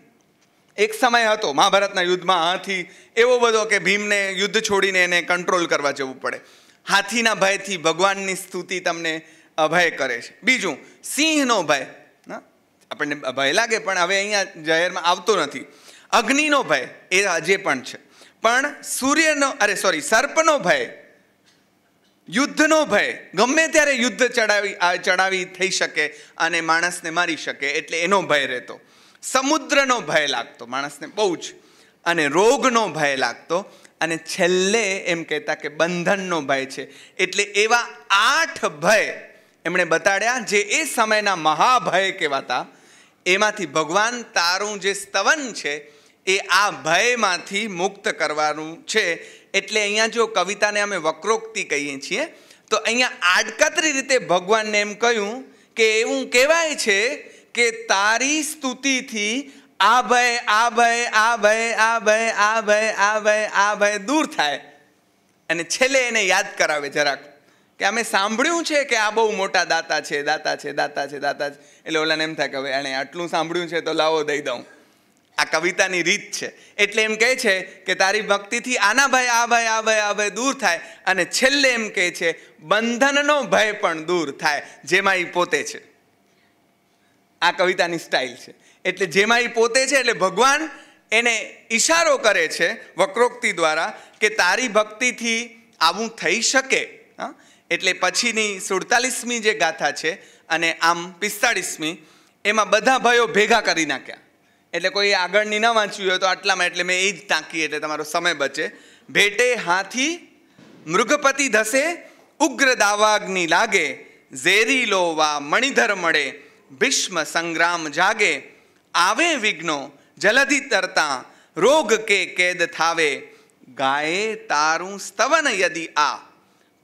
એક સમય હતો મહાભારતના યુદ્ધમાં હાથી એવો બધો કે ભીમને યુદ્ધ છોડીને એને કંટ્રોલ કરવા જવું પડે. હાથીના ભયથી ભગવાનની સ્તુતિ તમને અભય કરે છે. બીજું, સિંહનો ભય, આપણને ભય લાગે પણ હવે અહીંયા જાહેરમાં આવતો નથી. અગ્નિનો ભય એ હજે પણ છે. પણ સર્પનો ભય, યુદ્ધનો ભય, ગમે ત્યારે યુદ્ધ ચડાવી થઈ શકે અને માણસને મારી શકે એટલે એનો ભય રહેતો. સમુદ્રનો ભય લાગતો માણસને બહુ જ, અને રોગનો ભય લાગતો, અને છેલ્લે એમ કહેતા કે બંધનનો ભય છે. એટલે એવા 8 ભય એમણે બતાડ્યા જે એ સમયના મહાભય કહેવાતા. એમાંથી ભગવાન તારું જે સ્તવન છે એ આ ભયમાંથી મુક્ત કરવાનું છે. એટલે અહીંયા જો કવિતાને અમે વક્રોક્તિ કહીએ છીએ તો અહીંયા આડકતરી રીતે ભગવાનને એમ કહ્યું કે એવું કહેવાય છે કે તારી સ્તુતિથી આ ભય દૂર થાય. અને છેલ્લે એને યાદ કરાવે જરાક કે અમે સાંભળ્યું છે કે આ બહુ મોટા દાતા છે. એટલે ઓલાને એમ થાય કે હવે એણે આટલું સાંભળ્યું છે તો લાવો દઈ દઉં. આ કવિતાની રીત છે. એટલે એમ કહે છે કે તારી ભક્તિથી આના ભય આ ભય દૂર થાય. અને છેલ્લે એમ કહે છે બંધનનો ભય પણ દૂર થાય, જેમાં એ પોતે છે. આ કવિતાની સ્ટાઇલ છે. એટલે જેમાં એ પોતે છે એટલે ભગવાન એને ઈશારો કરે છે વક્રોક્તિ દ્વારા કે તારી ભક્તિથી આવું થઈ શકે. એટલે પછીની 47મી જે ગાથા છે અને આમ 45મી એમાં બધા ભયો ભેગા કરી નાખ્યા. એટલે કોઈ આગળની ન વાંચ્યું હોય તો આટલામાં એટલે મેં એ જ ટાંકી એટલે તમારો સમય બચે. ભેટે હાથી મૃગપતિ ધસે, ઉગ્ર દાવાગ્નિ લાગે, ઝેરી લો વા મણિધર મળે, ભીષ્મ સંગ્રામ જાગે, આવે વિઘ્નો જલધિ તરતા, રોગ કે કેદ થાવે, ગાયે તારું સ્તવન યદિ આ,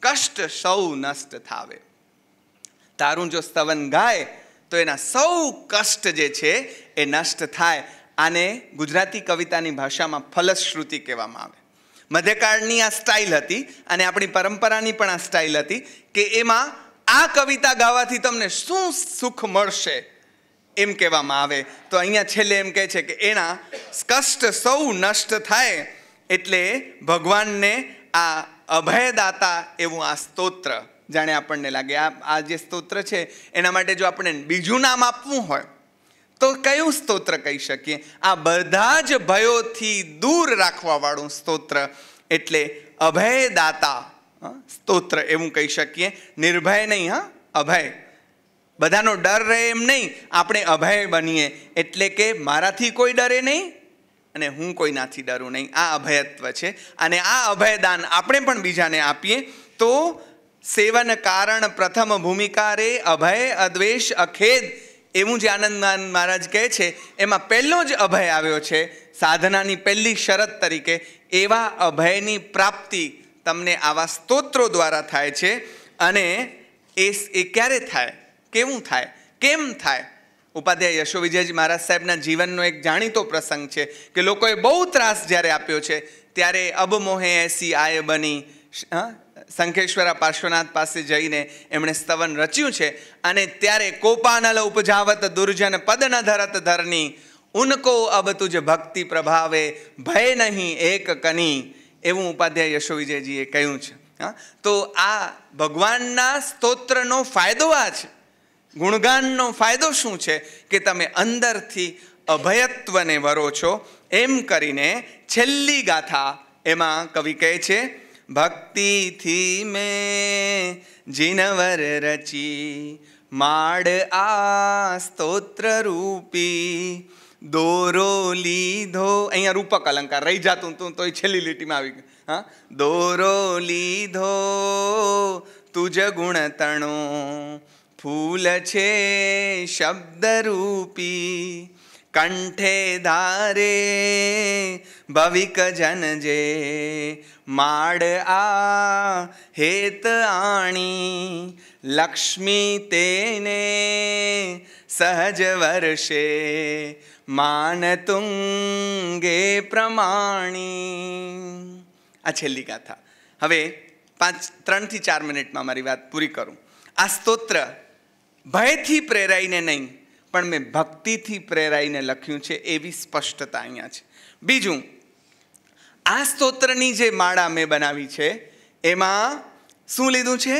કષ્ટ સૌ નષ્ટ થાવે. તારું જો સ્તવન ગાય તો એના સૌ કષ્ટ જે છે એ નષ્ટ થાય. આને ગુજરાતી કવિતાની ભાષામાં ફલશ્રુતિ કહેવામાં આવે. મધ્યકાળની આ સ્ટાઇલ હતી અને આપણી પરંપરાની પણ આ સ્ટાઇલ હતી કે એમાં આ કવિતા ગાવાથી તમને શું સુખ મળશે એમ કહેવામાં આવે. તો અહીંયા છેલ્લે એમ કહે છે કે એના કષ્ટ સૌ નષ્ટ થાય. એટલે ભગવાનને આ અભયદાતા એવું આ સ્તોત્ર જાણે આપણને લાગે. આ જે સ્તોત્ર છે એના માટે જો આપણે બીજું નામ આપવું હોય તો કયું સ્તોત્ર કહી શકીએ? આ બધા જ ભયોથી દૂર રાખવાવાળું સ્તોત્ર એટલે અભયદાતા સ્તોત્ર એવું કહી શકીએ. નિર્ભય નહીં, અભય. બધાનો ડર રહે એમ નહીં, આપણે અભય બનીએ. એટલે કે મારાથી કોઈ ડરે નહીં અને હું કોઈનાથી ડરું નહીં. આ અભયત્વ છે. અને આ અભયદાન આપણે પણ બીજાને આપીએ તો સેવન કારણ પ્રથમ ભૂમિકા રે અભય અદ્વેષ અખેદ, એવું જે આનંદમાન મહારાજ કહે છે એમાં પહેલો જ અભય આવ્યો છે સાધનાની પહેલી શરત તરીકે. એવા અભયની પ્રાપ્તિ તમને આવા સ્તોત્રો દ્વારા થાય છે. અને એ ક્યારે થાય, કેવું થાય, કેમ થાય? ઉપાધ્યાય યશો વિજયજી મહારાજ સાહેબના જીવનનો એક જાણીતો પ્રસંગ છે કે લોકોએ બહુ ત્રાસ જ્યારે આપ્યો છે ત્યારે અબ મોહે એસી આય બની, શંખેશ્વરા પાર્શ્વનાથ પાસે જઈને એમણે સ્તવન રચ્યું છે. અને ત્યારે કોપાનલ ઉપજાવત દુર્જન પદ ન ધરત ધરની, ઉनको અબ તુજ ભક્તિ પ્રભાવે ભય નહીં એક કની, એવું ઉપાધ્યાય યશો વિજયજીએ કહ્યું છે. તો આ ભગવાનના સ્તોત્રનો ફાયદો આ છે. ગુણગાનનો ફાયદો શું છે કે તમે અંદરથી અભયત્વને વરો છો. એમ કરીને છેલ્લી ગાથા એમાં કવિ કહે છે, ભક્તિથી મેં જીનવર રચી માડ આ સ્તોત્ર રૂપી, દોરો લીધો, અહીંયા રૂપક અલંકાર રહી જાતું તું તો એ છેલ્લી લીટીમાં આવી ગયું. હા, દોરો લીધો તુજ ગુણ તણો, ફૂલ છે શબ્દરૂપી, કંઠે ધારે ભવિક જન જે માડ આ હેત આણી, લક્ષ્મી તેને સહજ વર્ષે માન તુંગે પ્રમાણી. આ છેલ્લી ગાથા. હવે 3 થી 4 મિનિટમાં મારી વાત પૂરી કરું. આ સ્તોત્ર ભયથી પ્રેરાઈને નહીં પણ મેં ભક્તિથી પ્રેરાઈને લખ્યું છે એવી સ્પષ્ટતા અહીંયા છે. બીજું, આ સ્તોત્રની જે માળા મેં બનાવી છે એમાં શું લીધું છે?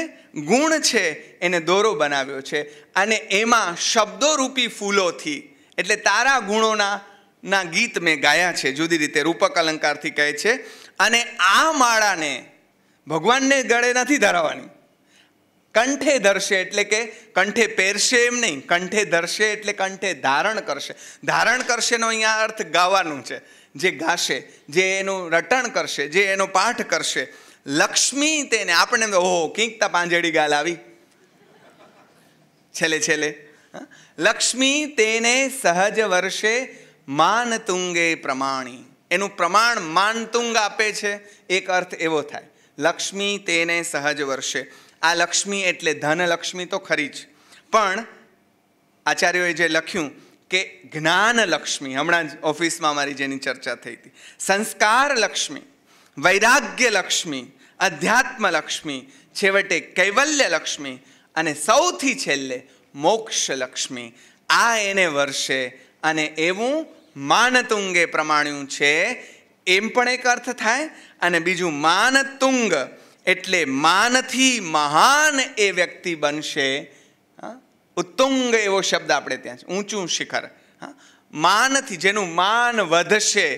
ગુણ છે એને દોરો બનાવ્યો છે અને એમાં શબ્દોરૂપી ફૂલોથી, એટલે તારા ગુણોના ગીત મેં ગાયા છે. જુદી રીતે રૂપક અલંકારથી કહે છે. અને આ માળાને ભગવાનને ગળે નથી ધરાવવાની, કંઠે ધરશે. એટલે કે કંઠે પહેરશે એમ નહીં, કંઠે ધરશે એટલે કંઠે ધારણ કરશે. ધારણ કરશેનો અહીંયા અર્થ ગાવાનું છે. જે ગાશે, જે એનું રટણ કરશે, જે એનો પાઠ કરશે. લક્ષ્મી તેને, આપણે ઓહો કીંકતા પાંજેડી ગાલ આવી છેલ્લે. લક્ષ્મી તેને સહજ વર્ષે માન તુંગે પ્રમાણી, એનું પ્રમાણ માનતુંગ આપે છે. એક અર્થ એવો થાય, લક્ષ્મી તેને સહજ વર્ષે. આ લક્ષ્મી એટલે ધનલક્ષ્મી તો ખરી જ, પણ આચાર્યોએ જે લખ્યું કે જ્ઞાન લક્ષ્મી, હમણાં જ ઓફિસમાં મારી જેની ચર્ચા થઈ હતી, સંસ્કાર લક્ષ્મી, વૈરાગ્ય લક્ષ્મી, અધ્યાત્મ લક્ષ્મી, છેવટે કૈવલ્ય લક્ષ્મી અને સૌથી છેલ્લે મોક્ષ લક્ષ્મી. આ એને વર્ષે અને એવું માનતુંગે પ્રમાણ્યું છે. એમ પણ એક અર્થ થાય. અને બીજું માનતુંગ એટલે માનથી મહાન એ વ્યક્તિ બનશે. ઉત્તુંગ એવો શબ્દ આપણે ત્યાં છે, ઊંચું શિખર. માનથી જેનું માન વધશે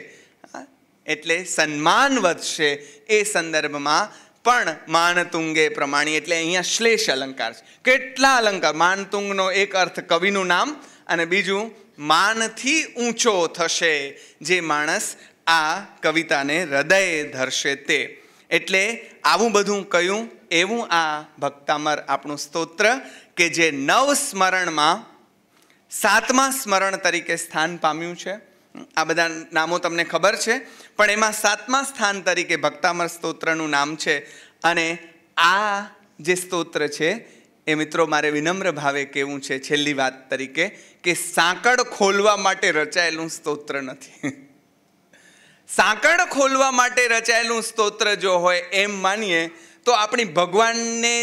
એટલે સન્માન વધશે. એ સંદર્ભમાં પણ માનતુંગે પ્રમાણી એટલે અહીંયા શ્લેષ અલંકાર છે. કેટલા અલંકાર! માનતુંગનો એક અર્થ કવિનું નામ અને બીજું માનથી ઊંચો થશે જે માણસ આ કવિતાને હૃદયે ધરશે તે. એટલે આવું બધું કહ્યું એવું આ ભક્તામર આપણું સ્તોત્ર કે જે 9 સ્મરણમાં 7મા સ્મરણ તરીકે સ્થાન પામ્યું છે. આ બધા નામો તમને ખબર છે, પણ એમાં 7મા સ્થાન તરીકે ભક્તામર સ્તોત્રનું નામ છે. અને આ જે સ્તોત્ર છે એ મિત્રો મારે વિનમ્ર ભાવે કહેવું છે છેલ્લી વાત તરીકે કે સાંકળ ખોલવા માટે રચાયેલું સ્તોત્ર નથી. સાંકળ ખોલવા માટે રચાયેલું સ્તોત્ર જો હોય એમ માનીએ તો આપણી ભગવાનને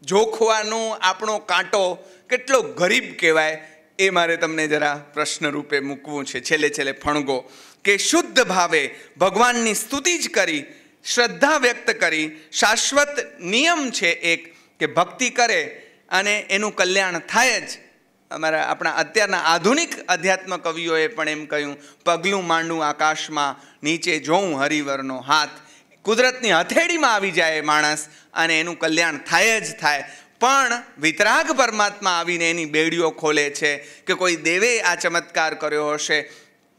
જોખવાનો આપણો કાંટો કેટલો ગરીબ કહેવાય એ મારે તમને જરા પ્રશ્ન રૂપે મૂકવું છે. છેલ્લે ફણગો કે શુદ્ધ ભાવે ભગવાનની સ્તુતિ જ કરી, શ્રદ્ધા વ્યક્ત કરી. શાશ્વત નિયમ છે એક કે ભક્તિ કરે અને એનું કલ્યાણ થાય જ. આપણા અત્યારના આધુનિક અધ્યાત્મ કવિઓએ પણ એમ કહ્યું, પગલું માંડું આકાશમાં, નીચે જોઉં હરિવરનો હાથ. કુદરતની હથેળીમાં આવી જાય માણસ અને એનું કલ્યાણ થાય જ થાય. પણ વિતરાગ પરમાત્મા આવીને એની બેડીઓ ખોલે છે કે કોઈ દેવે આ ચમત્કાર કર્યો હશે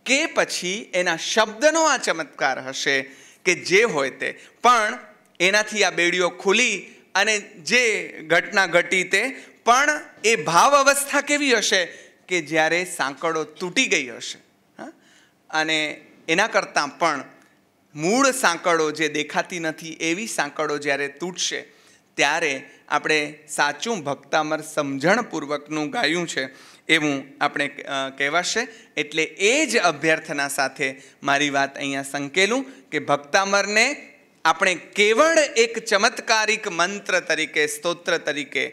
કે પછી એના શબ્દનો આ ચમત્કાર હશે કે જે હોય તે, પણ એનાથી આ બેડીઓ ખુલી અને જે ઘટના ઘટી તે પણ એ ભાવ અવસ્થા કેવી હશે કે જ્યારે સાંકળો તૂટી ગઈ હશે. અને એના કરતાં પણ મૂળ સાંકળો જે દેખાતી નથી એવી સાંકળો જ્યારે તૂટશે ત્યારે આપણે સાચું ભક્તામર સમજણપૂર્વકનું ગાયું છે એવું આપણે કહેવાશે. એટલે એ જ અભ્યર્થના સાથે મારી વાત અહીંયા સંકેલું કે ભક્તામરને આપણે કેવળ એક ચમત્કારિક મંત્ર તરીકે, સ્તોત્ર તરીકે,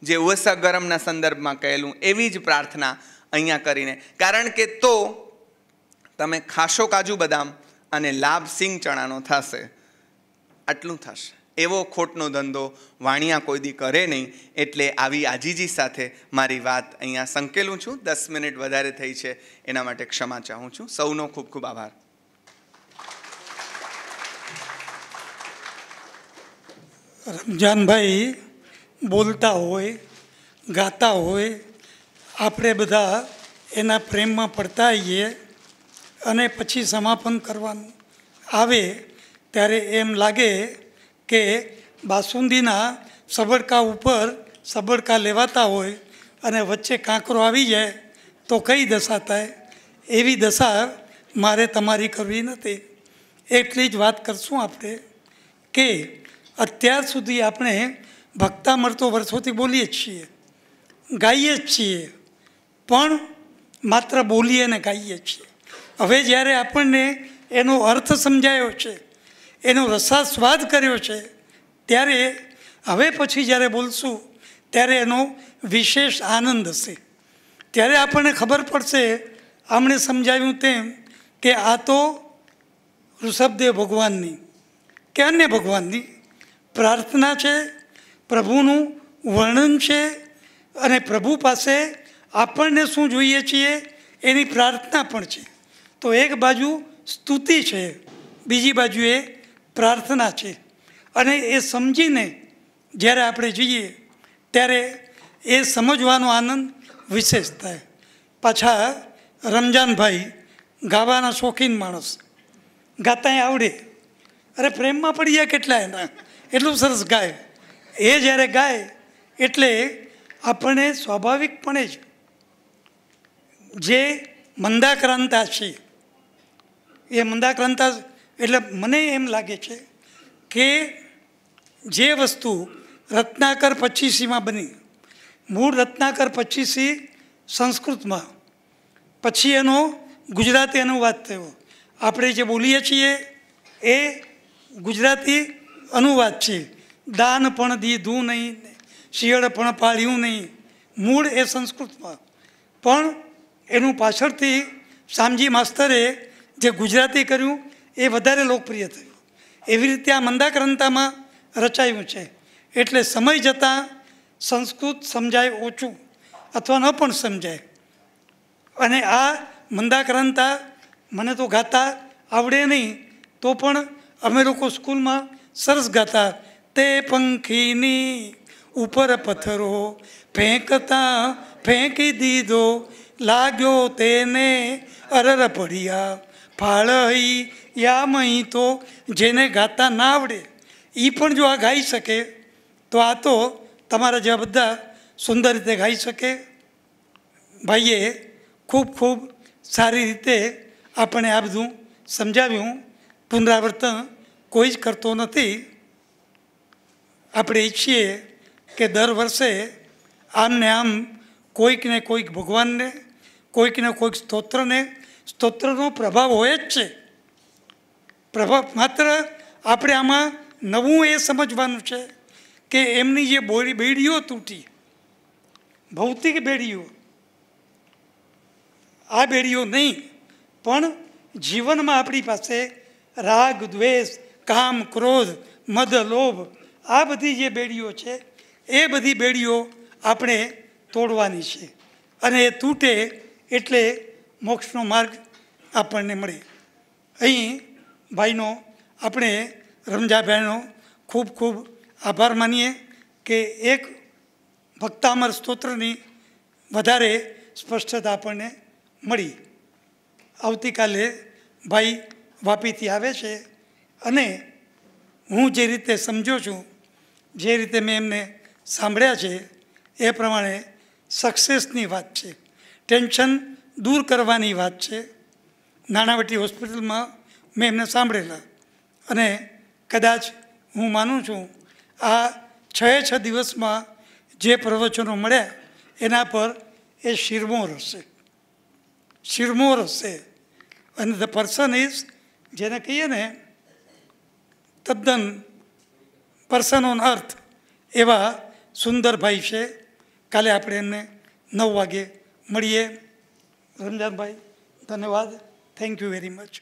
જે ઉસગરમના સંદર્ભમાં કહેલું એવી જ પ્રાર્થના અહીંયા કરીને, કારણ કે તો તમે ખાશો કાજુ બદામ અને લાભ સિંગ ચણાનો થશે, આટલું થશે. એવો ખોટનો ધંધો વાણિયા કોઈ દી કરે નહીં. એટલે આવી આજીજી સાથે મારી વાત અહીંયા સંકેલું છું. 10 મિનિટ વધારે થઈ છે એના માટે ક્ષમા ચાહું છું. સૌનો ખૂબ ખૂબ આભાર. રમજાનભાઈ બોલતા હોય, ગાતા હોય, આપણે બધા એના પ્રેમમાં પડતા આવીએ અને પછી સમાપન કરવાનું આવે ત્યારે એમ લાગે કે બાસુંદીના સબડકા ઉપર સબડકા લેવાતા હોય અને વચ્ચે કાંકરો આવી જાય તો કઈ દશા થાય. એવી દશા મારે તમારી કરવી નથી. એટલી જ વાત કરશું આપણે કે અત્યાર સુધી આપણે ભક્તામર તો વર્ષોથી બોલીએ જ છીએ, ગાઈએ જ છીએ, પણ માત્ર બોલીએ ને ગાઈએ છીએ. હવે જ્યારે આપણને એનો અર્થ સમજાયો છે, એનો રસાસ્વાદ કર્યો છે, ત્યારે હવે પછી જ્યારે બોલશું ત્યારે એનો વિશેષ આનંદ હશે. ત્યારે આપણને ખબર પડશે, આમણે સમજાવ્યું તેમ, કે આ તો ઋષભદેવ ભગવાનની કે અન્ય ભગવાનની પ્રાર્થના છે, પ્રભુનું વર્ણન છે અને પ્રભુ પાસે આપણને શું જોઈએ છીએ એની પ્રાર્થના પણ છે. તો એક બાજુ સ્તુતિ છે, બીજી બાજુએ પ્રાર્થના છે. અને એ સમજીને જ્યારે આપણે જઈએ ત્યારે એ સમજવાનો આનંદ વિશેષ થાય. પાછા રમજાનભાઈ ગાવાના શોખીન માણસ, ગાતાંય આવડે, અરે પ્રેમમાં પડી જાય કેટલા એના, એટલું સરસ ગાય. એ જ્યારે ગાય એટલે આપણે સ્વાભાવિકપણે જ જે મંદાક્રાંતા છે, એ મંદાક્રાંતા એટલે મને એમ લાગે છે કે જે વસ્તુ રત્નાકર 25માં બની, મૂળ રત્નાકર 25 સંસ્કૃતમાં, પછી એનો ગુજરાતી અનુવાદ થયો. આપણે જે બોલીએ છીએ એ ગુજરાતી અનુવાદ છે. દાન પણ દીધું નહીં, શિયળ પણ પાળ્યું નહીં, મૂળ એ સંસ્કૃતમાં, પણ એનું પાછળથી શામજી માસ્તરે જે ગુજરાતી કર્યું એ વધારે લોકપ્રિય થયું. એવી રીતે આ મંદાક્રાંતામાં રચાયું છે. એટલે સમય જતાં સંસ્કૃત સમજાય ઓછું અથવા ન પણ સમજાય. અને આ મંદાક્રાંતા મને તો ગાતા આવડે નહીં, તો પણ અમે લોકો સ્કૂલમાં સરસ ગાતા. તે પંખીની ઉપર પથ્થરો ફેંકતા ફેંકી દીધો, લાગ્યો તેને અરર પડ્યા ફાળઈ યામઈ. તો જેને ગાતા ના આવડે એ પણ જો આ ગાઈ શકે તો આ તો તમારા જેવા બધા સુંદર રીતે ગાઈ શકે. ભાઈએ ખૂબ ખૂબ સારી રીતે આપણે આ બધું સમજાવ્યું. પુનરાવર્તન કોઈ જ કરતો નથી. આપણે ઈચ્છીએ કે દર વર્ષે આમને આમ કોઈક ને કોઈક ભગવાનને, કોઈક ને કોઈક સ્તોત્રનો પ્રભાવ હોય જ છે. પ્રભાવ માત્ર આપણે આમાં નવું એ સમજવાનું છે કે એમની જે બેડીઓ તૂટી, ભૌતિક બેડીઓ, આ બેડીઓ નહીં, પણ જીવનમાં આપણી પાસે રાગ, દ્વેષ, કામ, ક્રોધ, મદ, લોભ, આ બધી જે બેડીઓ છે એ બધી બેડીઓ આપણે તોડવાની છે. અને એ તૂટે એટલે મોક્ષનો માર્ગ આપણને મળે. અહીં ભાઈનો, આપણે રમજાભાઈનો ખૂબ ખૂબ આભાર માનીએ કે એક ભક્તામર સ્તોત્રની વધારે સ્પષ્ટતા આપણને મળી. આવતીકાલે ભાઈ વાપીથી આવે છે અને હું જે રીતે સમજ્યો છું, જે રીતે મેં એમને સાંભળ્યા છે એ પ્રમાણે સક્સેસની વાત છે, ટેન્શન દૂર કરવાની વાત છે. નાણાવટી હોસ્પિટલમાં મેં એમને સાંભળેલા અને કદાચ હું માનું છું આ 6 દિવસમાં જે પ્રવચનો મળ્યા એના પર એ શિરમોર હશે, શિરમોર હશે. અને ધ પર્સન ઇઝ, જેને કહીએ ને તદ્દન પર્સન ઓન અર્થ, એવા સુંદરભાઈ છે. કાલે આપણે એમને 9 વાગે મળીએ. રંજનભાઈ, ધન્યવાદ. Thank you very much.